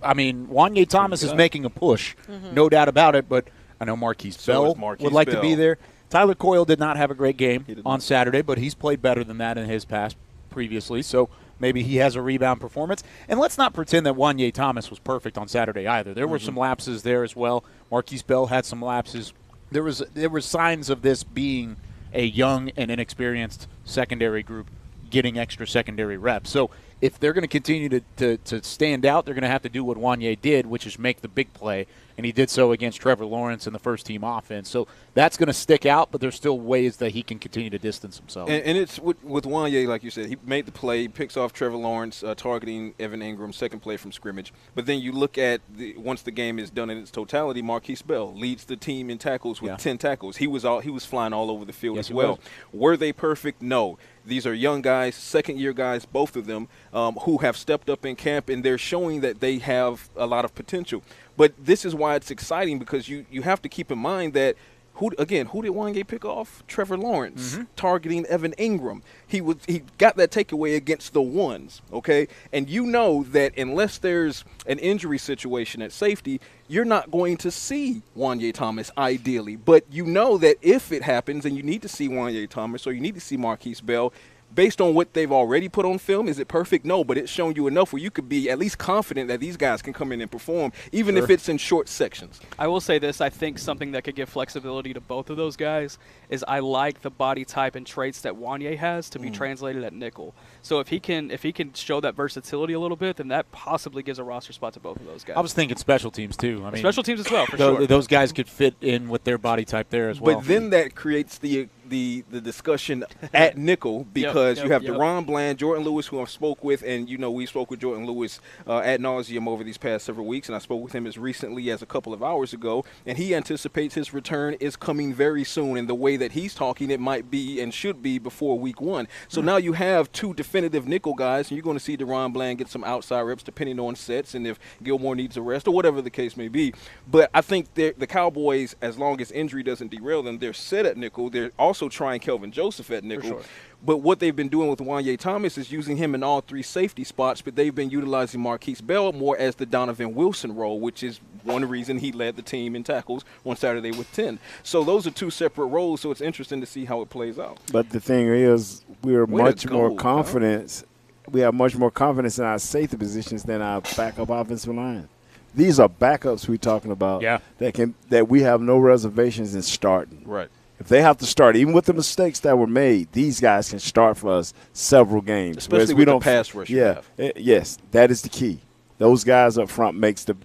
Wanye Thomas is making a push, no doubt about it, but I know Marquise Bell would like to be there. Tyler Coyle did not have a great game on Saturday, but he's played better than that in his past previously, so maybe he has a rebound performance. And let's not pretend that Wanye Thomas was perfect on Saturday either. There were some lapses there as well. Marquise Bell had some lapses. There were signs of this being a young and inexperienced secondary group getting extra secondary reps. So if they're going to continue to stand out, they're going to have to do what Wanye did, which is make the big play, and he did so against Trevor Lawrence and the first-team offense. So that's going to stick out, but there's still ways that he can continue to distance himself. And it's with Wanye, like you said, he made the play, picks off Trevor Lawrence, targeting Evan Ingram, second play from scrimmage. But then you look at once the game is done in its totality, Marquise Bell leads the team in tackles with 10 tackles. He was flying all over the field as well. Were they perfect? No. These are young guys, second-year guys, both of them, who have stepped up in camp, and they're showing that they have a lot of potential. But this is why it's exciting, because you have to keep in mind that Who did Wanye pick off? Trevor Lawrence, targeting Evan Ingram. He got that takeaway against the ones, okay? And you know that unless there's an injury situation at safety, you're not going to see Wanye Thomas ideally. But you know that if it happens and you need to see Wanye Thomas or you need to see Marquise Bell, based on what they've already put on film, is it perfect? No, but it's shown you enough where you could be at least confident that these guys can come in and perform, even if it's in short sections. I will say this. I think something that could give flexibility to both of those guys is I like the body type and traits that Wanye has to be translated at nickel. So if he can show that versatility a little bit, then that possibly gives a roster spot to both of those guys. I was thinking special teams, too. I mean, special teams as well, for sure. Those guys could fit in with their body type there as well. But then that creates the discussion at nickel because you have Deron Bland, Jordan Lewis, who I spoke with, and we spoke with Jordan Lewis ad nauseum over these past several weeks, and I spoke with him as recently as a couple of hours ago, and he anticipates his return is coming very soon. And the way that he's talking, it might be and should be before week 1. So now you have 2 definitive nickel guys, and you're going to see Deron Bland get some outside reps depending on sets and if Gilmore needs a rest or whatever the case may be. But I think the Cowboys, as long as injury doesn't derail them, they're set at nickel. They're also trying Kelvin Joseph at nickel. Sure. But what they've been doing with Wanye Thomas is using him in all 3 safety spots, but they've been utilizing Marquise Bell more as the Donovan Wilson role, which is one reason he led the team in tackles on Saturday with 10. So those are 2 separate roles, so it's interesting to see how it plays out. But the thing is, we're much more confident. We have much more confidence in our safety positions than our backup offensive line. These are backups we're talking about that we have no reservations in starting. Right. If they have to start, even with the mistakes that were made, these guys can start for us several games. Especially with the pass rush you have. Yes, that is the key. Those guys up front makes the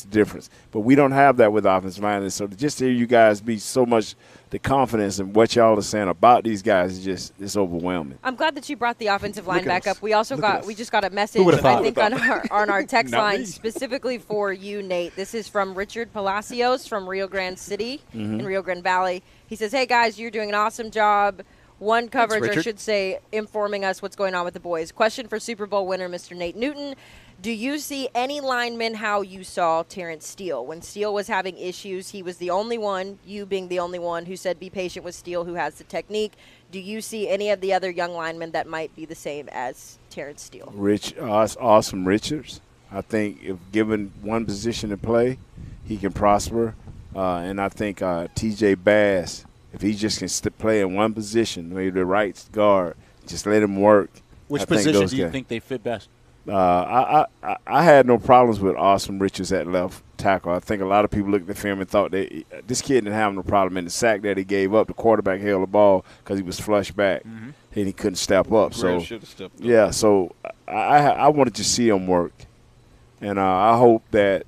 difference. But we don't have that with offensive line. So just to hear you guys be so much the confidence in what y'all are saying about these guys is it's overwhelming. I'm glad that you brought the offensive line back up. We just got a message, I think, on our text line specifically for you, Nate. This is from Richard Palacios from Rio Grande City in Rio Grande Valley. He says, "Hey guys, you're doing an awesome job. One coverage, or I should say, informing us what's going on with the boys. Question for Super Bowl winner, Mr. Nate Newton. Do you see any linemen how you saw Terrence Steele? When Steele was having issues, he was the only one, you being the only one, who said be patient with Steele, who has the technique. Do you see any of the other young linemen that might be the same as Terrence Steele?" Awesome Richards. I think if given one position to play, he can prosper. And I think T.J. Bass, if he just can play in one position, maybe the right guard, just let him work. Which position do you think they fit best? I had no problems with Awesome Richards at left tackle. I think a lot of people looked at the film and thought that this kid didn't have no problem in the sack that he gave up. The quarterback held the ball because he was flush back and he couldn't step up. So I wanted to see him work, and I hope that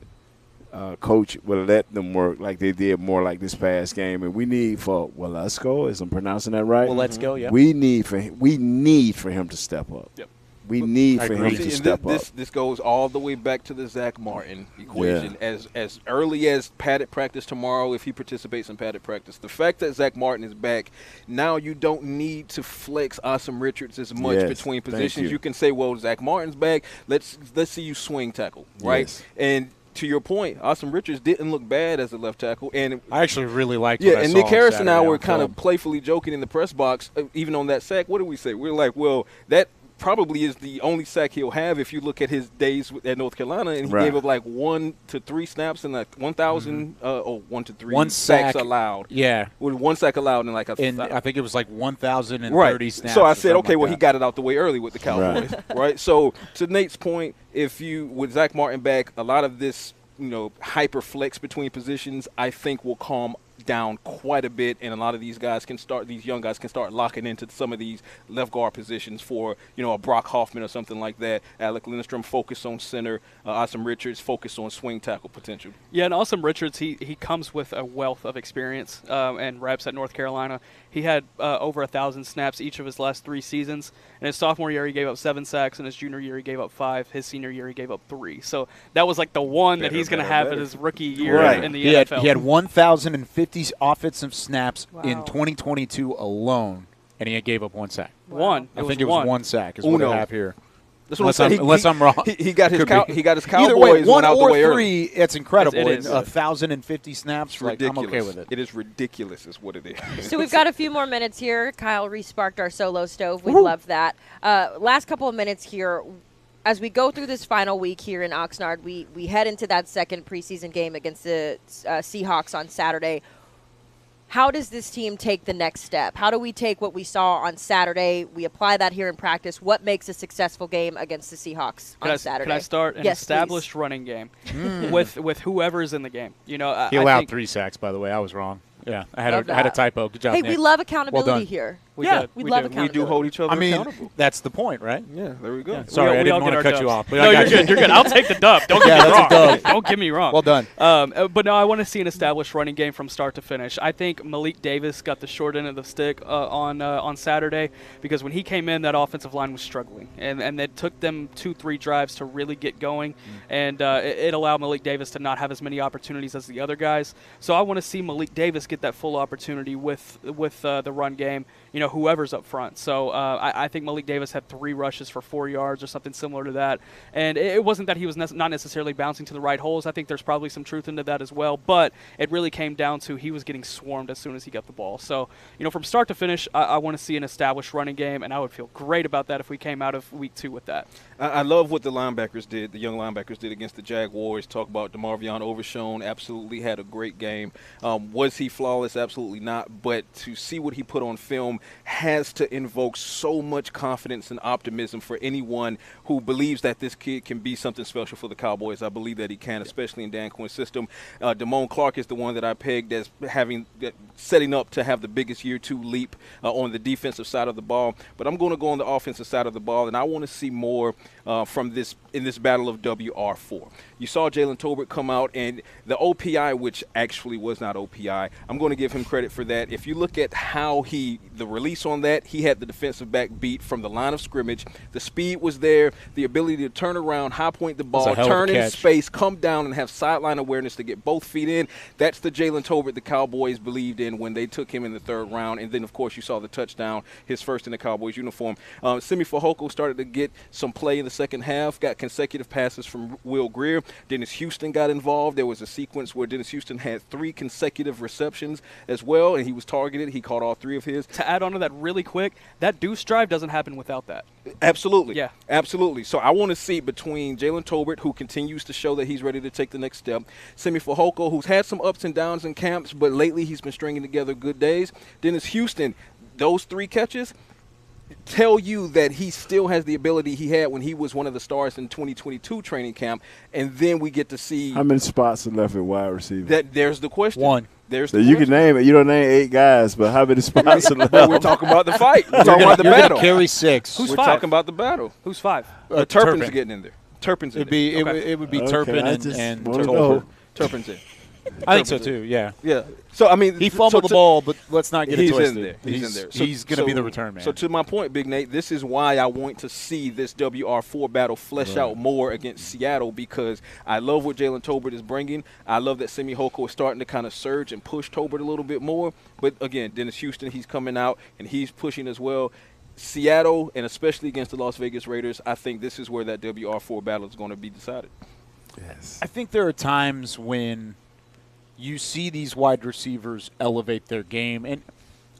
Coach will let them work like they did more like this past game. And we need for Waletzko, is I'm pronouncing that right? Waletzko, yeah. We need for him to step up. Yep. We need for him to step up. This goes all the way back to the Zach Martin equation. Yeah. As early as padded practice tomorrow, if he participates in padded practice, the fact that Zach Martin is back, now you don't need to flex Awesome Richards as much between positions. You can say, well, Zach Martin's back. Let's see you swing tackle, right? Yes. And to your point, Awesome Richards didn't look bad as a left tackle, and I actually really liked what I and saw Nick Harris and I were on kind of playfully joking in the press box, even on that sack. What did we say? We were like, well, that probably is the only sack he'll have if you look at his days at North Carolina, and he gave up like 1 to 3 snaps and like 1,000 1 to 3 sacks allowed. Yeah, with 1 sack allowed and like I think it was like 1,030 snaps. So I said, okay, well, he got it out the way early with the Cowboys, right? So to Nate's point, if you with Zach Martin back, a lot of this hyper flex between positions, I think will calm down quite a bit, and a lot of these young guys can start locking into some of these left guard positions for a Brock Hoffman or something like that. Alec Lindstrom focus on center, Awesome Richards focus on swing tackle potential. Yeah, and Awesome Richards, he comes with a wealth of experience and reps at North Carolina. He had over 1,000 snaps each of his last 3 seasons. In his sophomore year, he gave up 7 sacks. In his junior year, he gave up 5. His senior year, he gave up 3. So that was like the one that he's going to have in his rookie year in the NFL. He had 1,050 offensive snaps in 2022 alone, and he gave up 1 sack. One. I think it was 1 sack is what I have here. That's what I'm saying. Unless I'm wrong. He got his Cowboys Either way, one out the way three, it's incredible. It is. 1,050 snaps, It's ridiculous. I'm okay with it. It is ridiculous is what it is. So we've got a few more minutes here. Kyle resparked our solo stove. We love that. Last couple of minutes here. As we go through this final week here in Oxnard, we head into that second preseason game against the Seahawks on Saturday. How does this team take the next step? How do we take what we saw on Saturday? We apply that here in practice. What makes a successful game against the Seahawks on Saturday? Can I start an established running game with whoever is in the game? He allowed 3 sacks, by the way. I was wrong. Yeah, I had a typo. Good job, Hey, Nick. we love accountability well here. We love We accountability. do hold each other accountable. That's the point, right? Yeah, there we go. Yeah. Sorry, I didn't want to cut you off. But No, you're good. You're good. I'll take the dub. Don't get me wrong. Don't get me wrong. Well done. But no, I want to see an established running game from start to finish. I think Malik Davis got the short end of the stick on Saturday because when he came in, that offensive line was struggling, and it took them 2-3 drives to really get going, and it allowed Malik Davis to not have as many opportunities as the other guys. So I want to see Malik Davis get that full opportunity with the run game. Whoever's up front. So I think Malik Davis had 3 rushes for 4 yards or something similar to that. And it wasn't that he was not necessarily bouncing to the right holes. I think there's probably some truth into that as well. But it really came down to he was getting swarmed as soon as he got the ball. So, from start to finish, I want to see an established running game, and I would feel great about that if we came out of week 2 with that. I love what the linebackers did, the young linebackers did against the Jaguars. Talk about DeMarvion Overshown, absolutely had a great game. Was he flawless? Absolutely not. But to see what he put on film has to invoke so much confidence and optimism for anyone who believes that this kid can be something special for the Cowboys. I believe that he can, especially in Dan Quinn's system. Damone Clark is the one that I pegged as setting up to have the biggest year 2 leap on the defensive side of the ball. But I'm going to go on the offensive side of the ball, and I want to see more from this in this battle of WR4. You saw Jalen Tolbert come out, and the OPI, which actually was not OPI, I'm going to give him credit for that. If you look at how the release on that, he had the defensive back beat from the line of scrimmage. The speed was there, the ability to turn around, high point the ball, turn in space, come down, and have sideline awareness to get both feet in. That's the Jalen Tolbert the Cowboys believed in when they took him in the 3rd round. And then, of course, you saw the touchdown, his first in the Cowboys uniform. Simi Fehoko started to get some play in the second half, got consecutive passes from Will Greer. Dennis Houston got involved. There was a sequence where Dennis Houston had 3 consecutive receptions as well, and he was targeted. He caught all 3 of his. To add on to that really quick, that deuce drive doesn't happen without that. Absolutely. Yeah. Absolutely. So I want to see between Jalen Tolbert, who continues to show that he's ready to take the next step, Simi Fehoko, who's had some ups and downs in camps, but lately he's been stringing together good days. Dennis Houston, those 3 catches tell you that he still has the ability he had when he was one of the stars in 2022 training camp, and then we get to see how many spots are left at wide receiver. There's the question. 1. So you can name it. You don't name 8 guys, but how many spots are left? Well, we're talking about the fight. We're talking about the battle. Carry 6. We're talking about the battle. Who's 5? Turpin's getting in there. Turpin's in there. It would be Turpin and Tolbert. Turpin's in. I think so too. Yeah. Yeah. So I mean, he fumbled the ball, but let's not get it twisted. He's in there. He's in there. So, he's going to be the return man. So to my point, Big Nate, this is why I want to see this WR4 battle flesh out more against Seattle, because I love what Jalen Tolbert is bringing. I love that Simi Fehoko is starting to kind of surge and push Tolbert a little bit more. But again, Dennis Houston, he's coming out and he's pushing as well. Seattle, and especially against the Las Vegas Raiders, I think this is where that WR4 battle is going to be decided. Yes. I think there are times when you see these wide receivers elevate their game. And,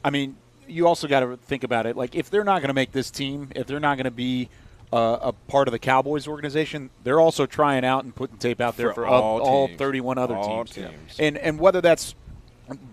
I mean, you also got to think about it. Like, if they're not going to make this team, if they're not going to be a part of the Cowboys organization, they're also trying out and putting tape out there for all 31 other teams. And whether that's,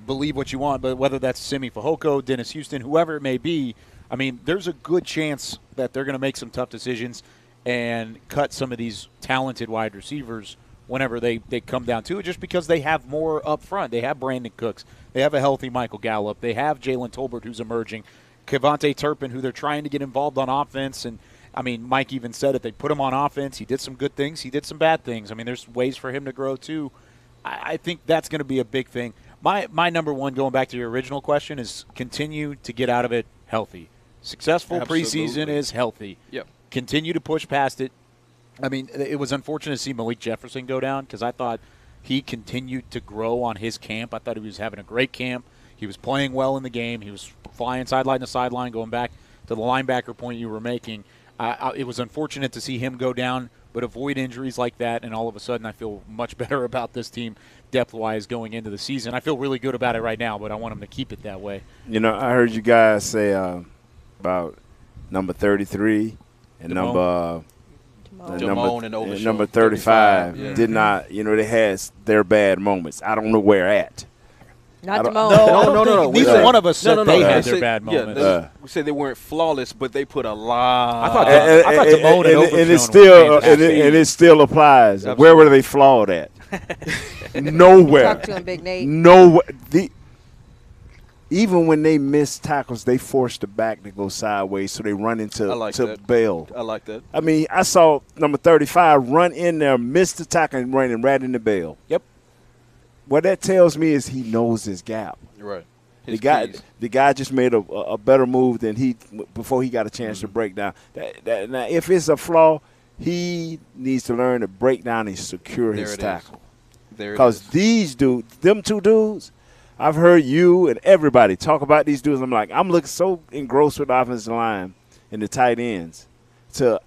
believe what you want, but whether that's Simi Fehoko, Dennis Houston, whoever it may be, I mean, there's a good chance that they're going to make some tough decisions and cut some of these talented wide receivers whenever they come down to it, just because they have more up front. They have Brandon Cooks. They have a healthy Michael Gallup. They have Jalen Tolbert, who's emerging. Kevontae Turpin, who they're trying to get involved on offense. And, I mean, Mike even said it. They put him on offense. He did some good things. He did some bad things. I mean, there's ways for him to grow, too. I think that's going to be a big thing. My number one, going back to your original question, is continue to get out of it healthy. Successful preseason is healthy. Yep. Continue to push past it. I mean, it was unfortunate to see Malik Jefferson go down because I thought he continued to grow on his camp. I thought he was having a great camp. He was playing well in the game. He was flying sideline to sideline, going back to the linebacker point you were making. It was unfortunate to see him go down, but avoid injuries like that, and all of a sudden I feel much better about this team depth-wise going into the season. I feel really good about it right now, but I want them to keep it that way. You know, I heard you guys say about number 33 and number 35 did not, they had their bad moments. I don't know where at. Not Damone. No. Neither one of us said they had their bad moments. Yeah, we said they weren't flawless, but they put a lot. I thought Damone and it still applies. Absolutely. Where were they flawed at? Nowhere. Talk to him, Big Nate. Nowhere. Even when they miss tackles, they force the back to go sideways, so they run into bail. I like that. I mean, I saw number 35 run in there, miss the tackle, and run right into bail. Yep. What that tells me is he knows his gap. Right. The guy just made a better move than before he got a chance to break down. Now, if it's a flaw, he needs to learn to break down and secure his tackle. Because them two dudes, I've heard you and everybody talk about these dudes. I'm looking so engrossed with the offensive line and the tight ends.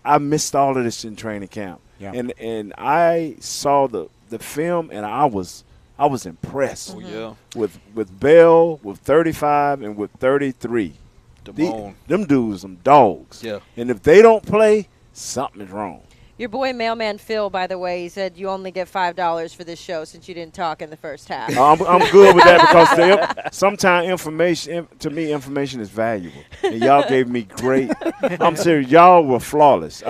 I missed all of this in training camp. Yeah. And I saw the film, and I was impressed with Bell, with 35, and with 33. Them dudes, some dogs. Yeah. And if they don't play, something is wrong. Your boy Mailman Phil, by the way, he said you only get $5 for this show since you didn't talk in the first half. I'm good with that because sometimes information is valuable. And y'all gave me great. I'm serious. Y'all were flawless.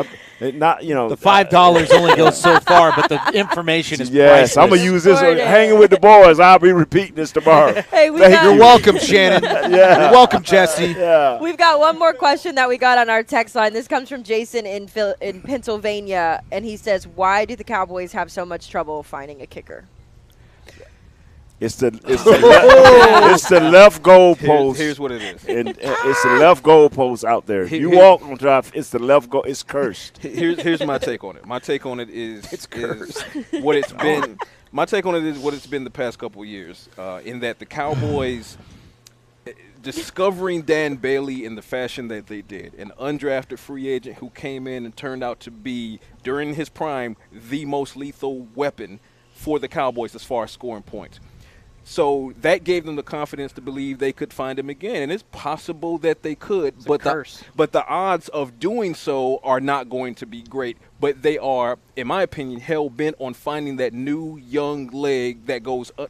The $5 only goes so far, but the information is yes, priceless. I'm going to use this hanging with the boys. I'll be repeating this tomorrow. Hey, you're welcome, Shannon. Yeah. You're welcome, Jesse. Yeah. We've got one more question that we got on our text line. This comes from Jason in Pennsylvania, and he says, why do the Cowboys have so much trouble finding a kicker? It's the left goal post. Here's what it is. And it's the left goal post out there. You walk on drive, it's the left goal. It's cursed. Here's my take on it. My take on it is it's cursed. What it's been. My take on it is what it's been the past couple of years. In that the Cowboys discovering Dan Bailey in the fashion that they did, an undrafted free agent who came in and turned out to be, during his prime, the most lethal weapon for the Cowboys as far as scoring points. So that gave them the confidence to believe they could find him again. And it's possible that they could, but the odds of doing so are not going to be great. But they are, in my opinion, hell-bent on finding that new young leg that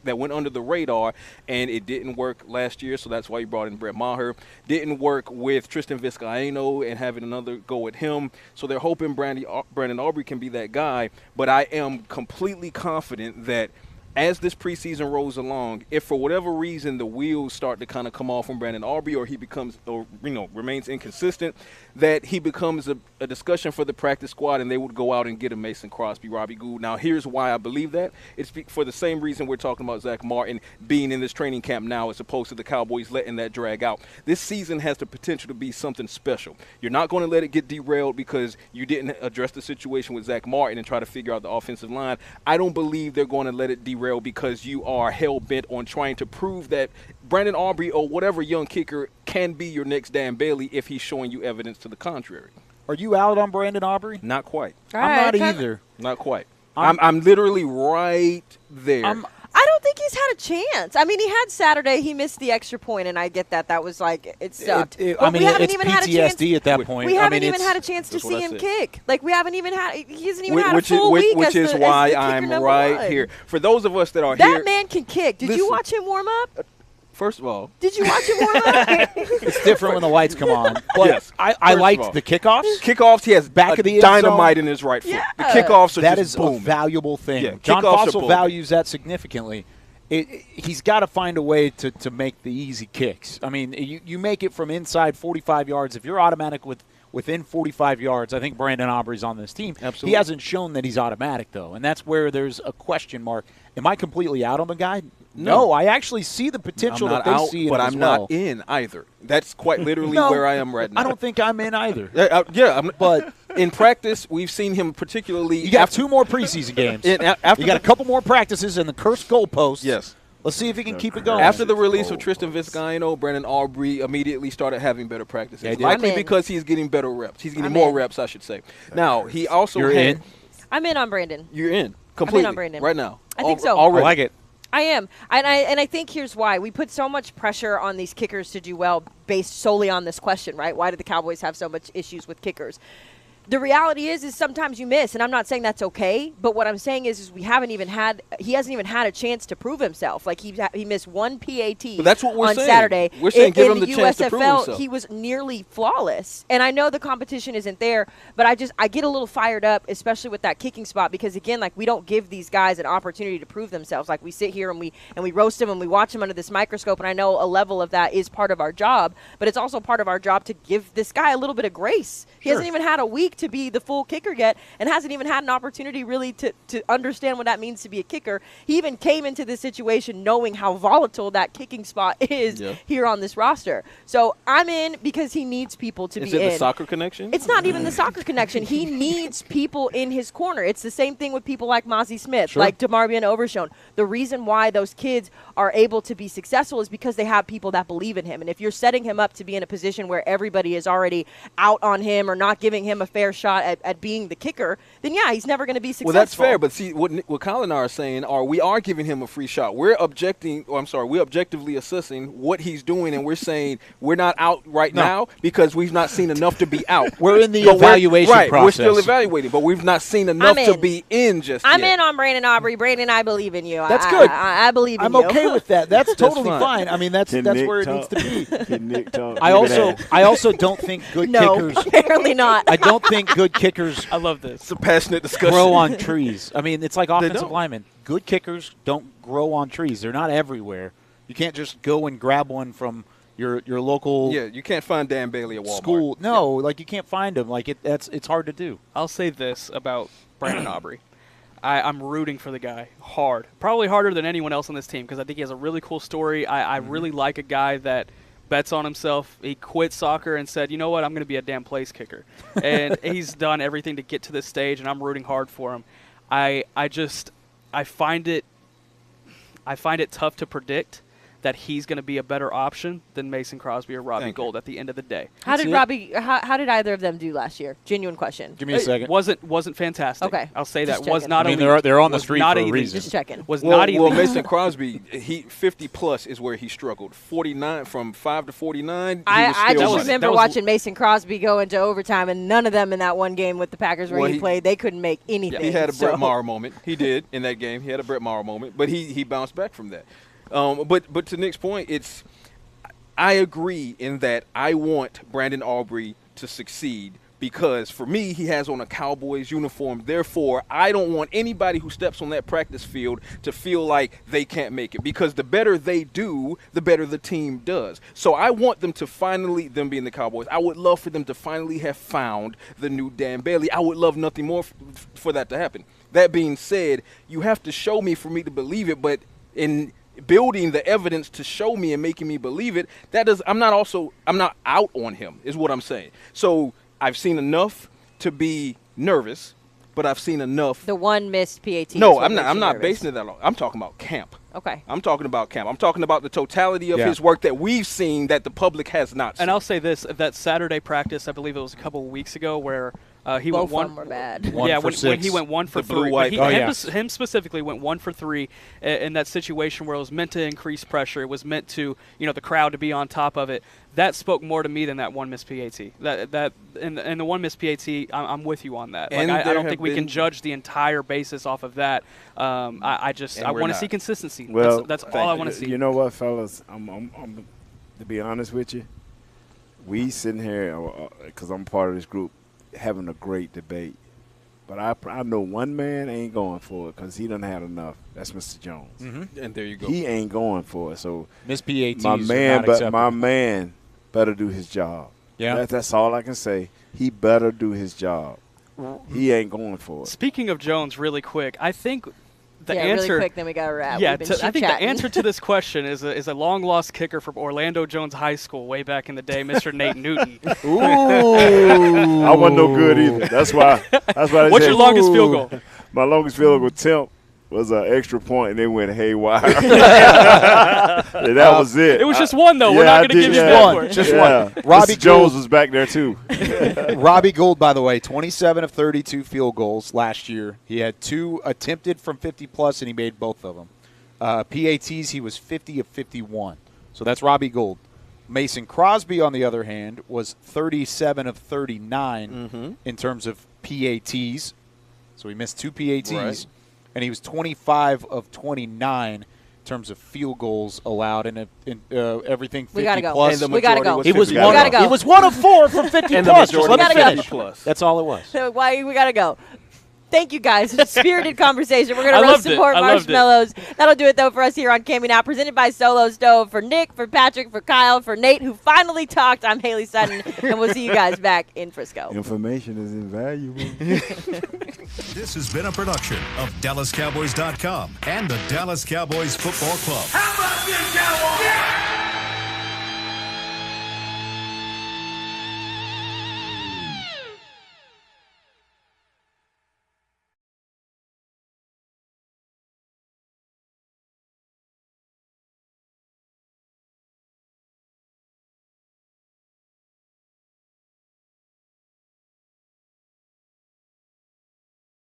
that went under the radar, and it didn't work last year, so that's why you brought in Brett Maher. Didn't work with Tristan Vizcaino and having another go at him. So they're hoping Brandon Aubrey can be that guy. But I am completely confident that as this preseason rolls along, if for whatever reason the wheels start to kind of come off from Brandon Aubrey, or he remains inconsistent, that he becomes a discussion for the practice squad, and they would go out and get a Mason Crosby, Robbie Gould. Now, here's why I believe that. It's for the same reason we're talking about Zach Martin being in this training camp now, as opposed to the Cowboys letting that drag out. This season has the potential to be something special. You're not going to let it get derailed because you didn't address the situation with Zach Martin and try to figure out the offensive line. I don't believe they're going to let it derail because you are hell-bent on trying to prove that Brandon Aubrey or whatever young kicker can be your next Dan Bailey if he's showing you evidence to the contrary. Are you out on Brandon Aubrey? Not quite. I'm not either. Not quite. I'm literally right there. I don't think he's had a chance. I mean, he had Saturday. He missed the extra point, and I get that. That was it sucked. We haven't even had a chance at that point. We haven't even had a chance to see him kick. He hasn't even had a full week. Which is why I'm right here. For those of us that are here. That man can kick. Did you watch him warm up? First of all, did you watch him warm up? It's different when the lights come on. But yes. I liked the kickoffs. Kickoffs, he has back of the dynamite in his right foot. The kickoffs are that just is booming. A valuable thing. Yeah, John Fossil values that significantly. He's got to find a way to make the easy kicks. I mean, you make it from inside 45 yards. If you're automatic within 45 yards, I think Brandon Aubrey's on this team. Absolutely. He hasn't shown that he's automatic, though, and that's where there's a question mark. Am I completely out on the guy? No, I actually see the potential that they see in him as well. But I'm not in either. That's quite literally where I am right now. I don't think I'm in either. But in practice, we've seen him particularly. You got 2 more preseason games. You got a couple more practices and the cursed goalposts. Yes. Let's see if he can keep it going. After the release of Tristan Vizcaino, Brandon Aubrey immediately started having better practices. Likely because he's getting better reps. He's getting more reps, I should say. Now, he also in? I'm in on Brandon. You're in completely. I'm in on Brandon. Right now. I think so. Already. I like it. I am. And I think here's why. We put so much pressure on these kickers to do well based solely on this question, right? Why do the Cowboys have so much issues with kickers? The reality is sometimes you miss, and I'm not saying that's okay, but what I'm saying is he hasn't even had a chance to prove himself. Like he missed one PAT that's what we're on saying. Saturday. We're saying give him the USFL, chance to prove himself. He was nearly flawless. And I know the competition isn't there, but I get a little fired up, especially with that kicking spot, because again, like we don't give these guys an opportunity to prove themselves. Like we sit here and we roast them and we watch them under this microscope, and I know a level of that is part of our job, but it's also part of our job to give this guy a little bit of grace. He hasn't even had a week to be the full kicker yet, and hasn't even had an opportunity really to understand what that means to be a kicker. He even came into this situation knowing how volatile that kicking spot is here on this roster. So I'm in because he needs people to be in. Is it the soccer connection? It's not even the soccer connection. He needs people in his corner. It's the same thing with people like Mozzie Smith, like DeMarvion Overshone. The reason why those kids are able to be successful is because they have people that believe in him. And if you're setting him up to be in a position where everybody is already out on him or not giving him a fair shot at being the kicker, then he's never going to be successful. Well, that's fair, but see what Kyle and I are saying we are giving him a free shot. We're objectively assessing what he's doing, and we're saying we're not out now because we've not seen enough to be out. We're in the evaluation process. We're still evaluating, but we've not seen enough to be in just yet. I'm in on Brandon Aubrey. Brandon, I believe in you. That's good. I believe in you. I'm okay with that. That's totally fine. I mean, that's where it needs to be. I also don't think good kickers. Apparently not. I don't think good kickers. I love this. It's a passionate discussion. Grow on trees. I mean, it's like offensive linemen. Good kickers don't grow on trees. They're not everywhere. You can't just go and grab one from your local. Yeah, you can't find Dan Bailey at Walmart. School. No, like you can't find him. Like it's hard to do. I'll say this about Brandon Aubrey. I'm rooting for the guy hard. Probably harder than anyone else on this team because I think he has a really cool story. I really like a guy that bets on himself. He quit soccer and said, you know what, I'm going to be a damn place kicker. And he's done everything to get to this stage, and I'm rooting hard for him. I find it tough to predict that he's going to be a better option than Mason Crosby or Robbie Gould at the end of the day. How did either of them do last year? Genuine question. Give me a second. Wasn't fantastic. Okay. I'll say Just that. Was checking. not they're on the street for a reason. Just checking. Not elite. Well, Mason Crosby, 50 plus is where he struggled. 49 from 5 to 49. I just remember watching Mason Crosby go into overtime, and none of them in that one game with the Packers where he played, they couldn't make anything. He had a Brett Maher moment. He did in that game. He had a Brett Maher moment, but he bounced back from that. But to Nick's point, I agree in that I want Brandon Aubrey to succeed because for me, he has on a Cowboys uniform. Therefore, I don't want anybody who steps on that practice field to feel like they can't make it because the better they do, the better the team does. So I want them to finally, them being the Cowboys, I would love for them to finally have found the new Dan Bailey. I would love nothing more for that to happen. That being said, you have to show me for me to believe it, but in building the evidence to show me and making me believe it, I'm not out on him is what I'm saying. So I've seen enough to be nervous, but I've seen enough. The one missed PAT. No, I'm not basing it that long. I'm talking about camp. Okay. I'm talking about camp. I'm talking about the totality of his work that we've seen that the public has not seen. And I'll say this, that Saturday practice, I believe it was a couple of weeks ago where he both went of them were bad. When he went 1 for 3. Him specifically went 1 for 3 in that situation where it was meant to increase pressure. It was meant to, the crowd to be on top of it. That spoke more to me than that one missed PAT. And the one missed PAT, I'm with you on that. Like, I don't think we can judge the entire basis off of that. I want to see consistency. Well, that's all I want to see. You know what, fellas? I'm to be honest with you, we sitting here because I'm part of this group having a great debate. But I know one man ain't going for it because he done had enough. That's Mr. Jones. Mm-hmm. And there you go. He ain't going for it. So Miss PATs my man better do his job. Yeah. That's all I can say. He better do his job. He ain't going for it. Speaking of Jones, really quick, I think the answer. Really quick, then we got to wrap. Yeah, I think the answer to this question is a long lost kicker from Orlando Jones High School way back in the day, Mr. Nate Newton. Ooh, I wasn't no good either. That's why. What's your longest field goal? My longest field goal attempt was an extra point, and they went haywire. That was it. It was just one, though. We're not going to give you that one. Just one. Robbie Jones was back there, too. Robbie Gould, by the way, 27 of 32 field goals last year. He had 2 attempted from 50-plus, and he made both of them. PATs, he was 50 of 51. So that's Robbie Gould. Mason Crosby, on the other hand, was 37 of 39 in terms of PATs. So he missed 2 PATs. Right. And he was 25 of 29 in terms of field goals allowed, and everything 50 plus. We gotta go. He was 1 of 4 from 50 and plus. The majority Let me finish. Plus. That's all it was. So we gotta go. Thank you, guys. Spirited conversation. We're going to roast some more marshmallows. That'll do it, though, for us here on Cammy Now, presented by Solo Stove. For Nick, for Patrick, for Kyle, for Nate, who finally talked, I'm Hailey Sutton, and we'll see you guys back in Frisco. Information is invaluable. This has been a production of DallasCowboys.com and the Dallas Cowboys Football Club. How about this, Cowboys? Yeah!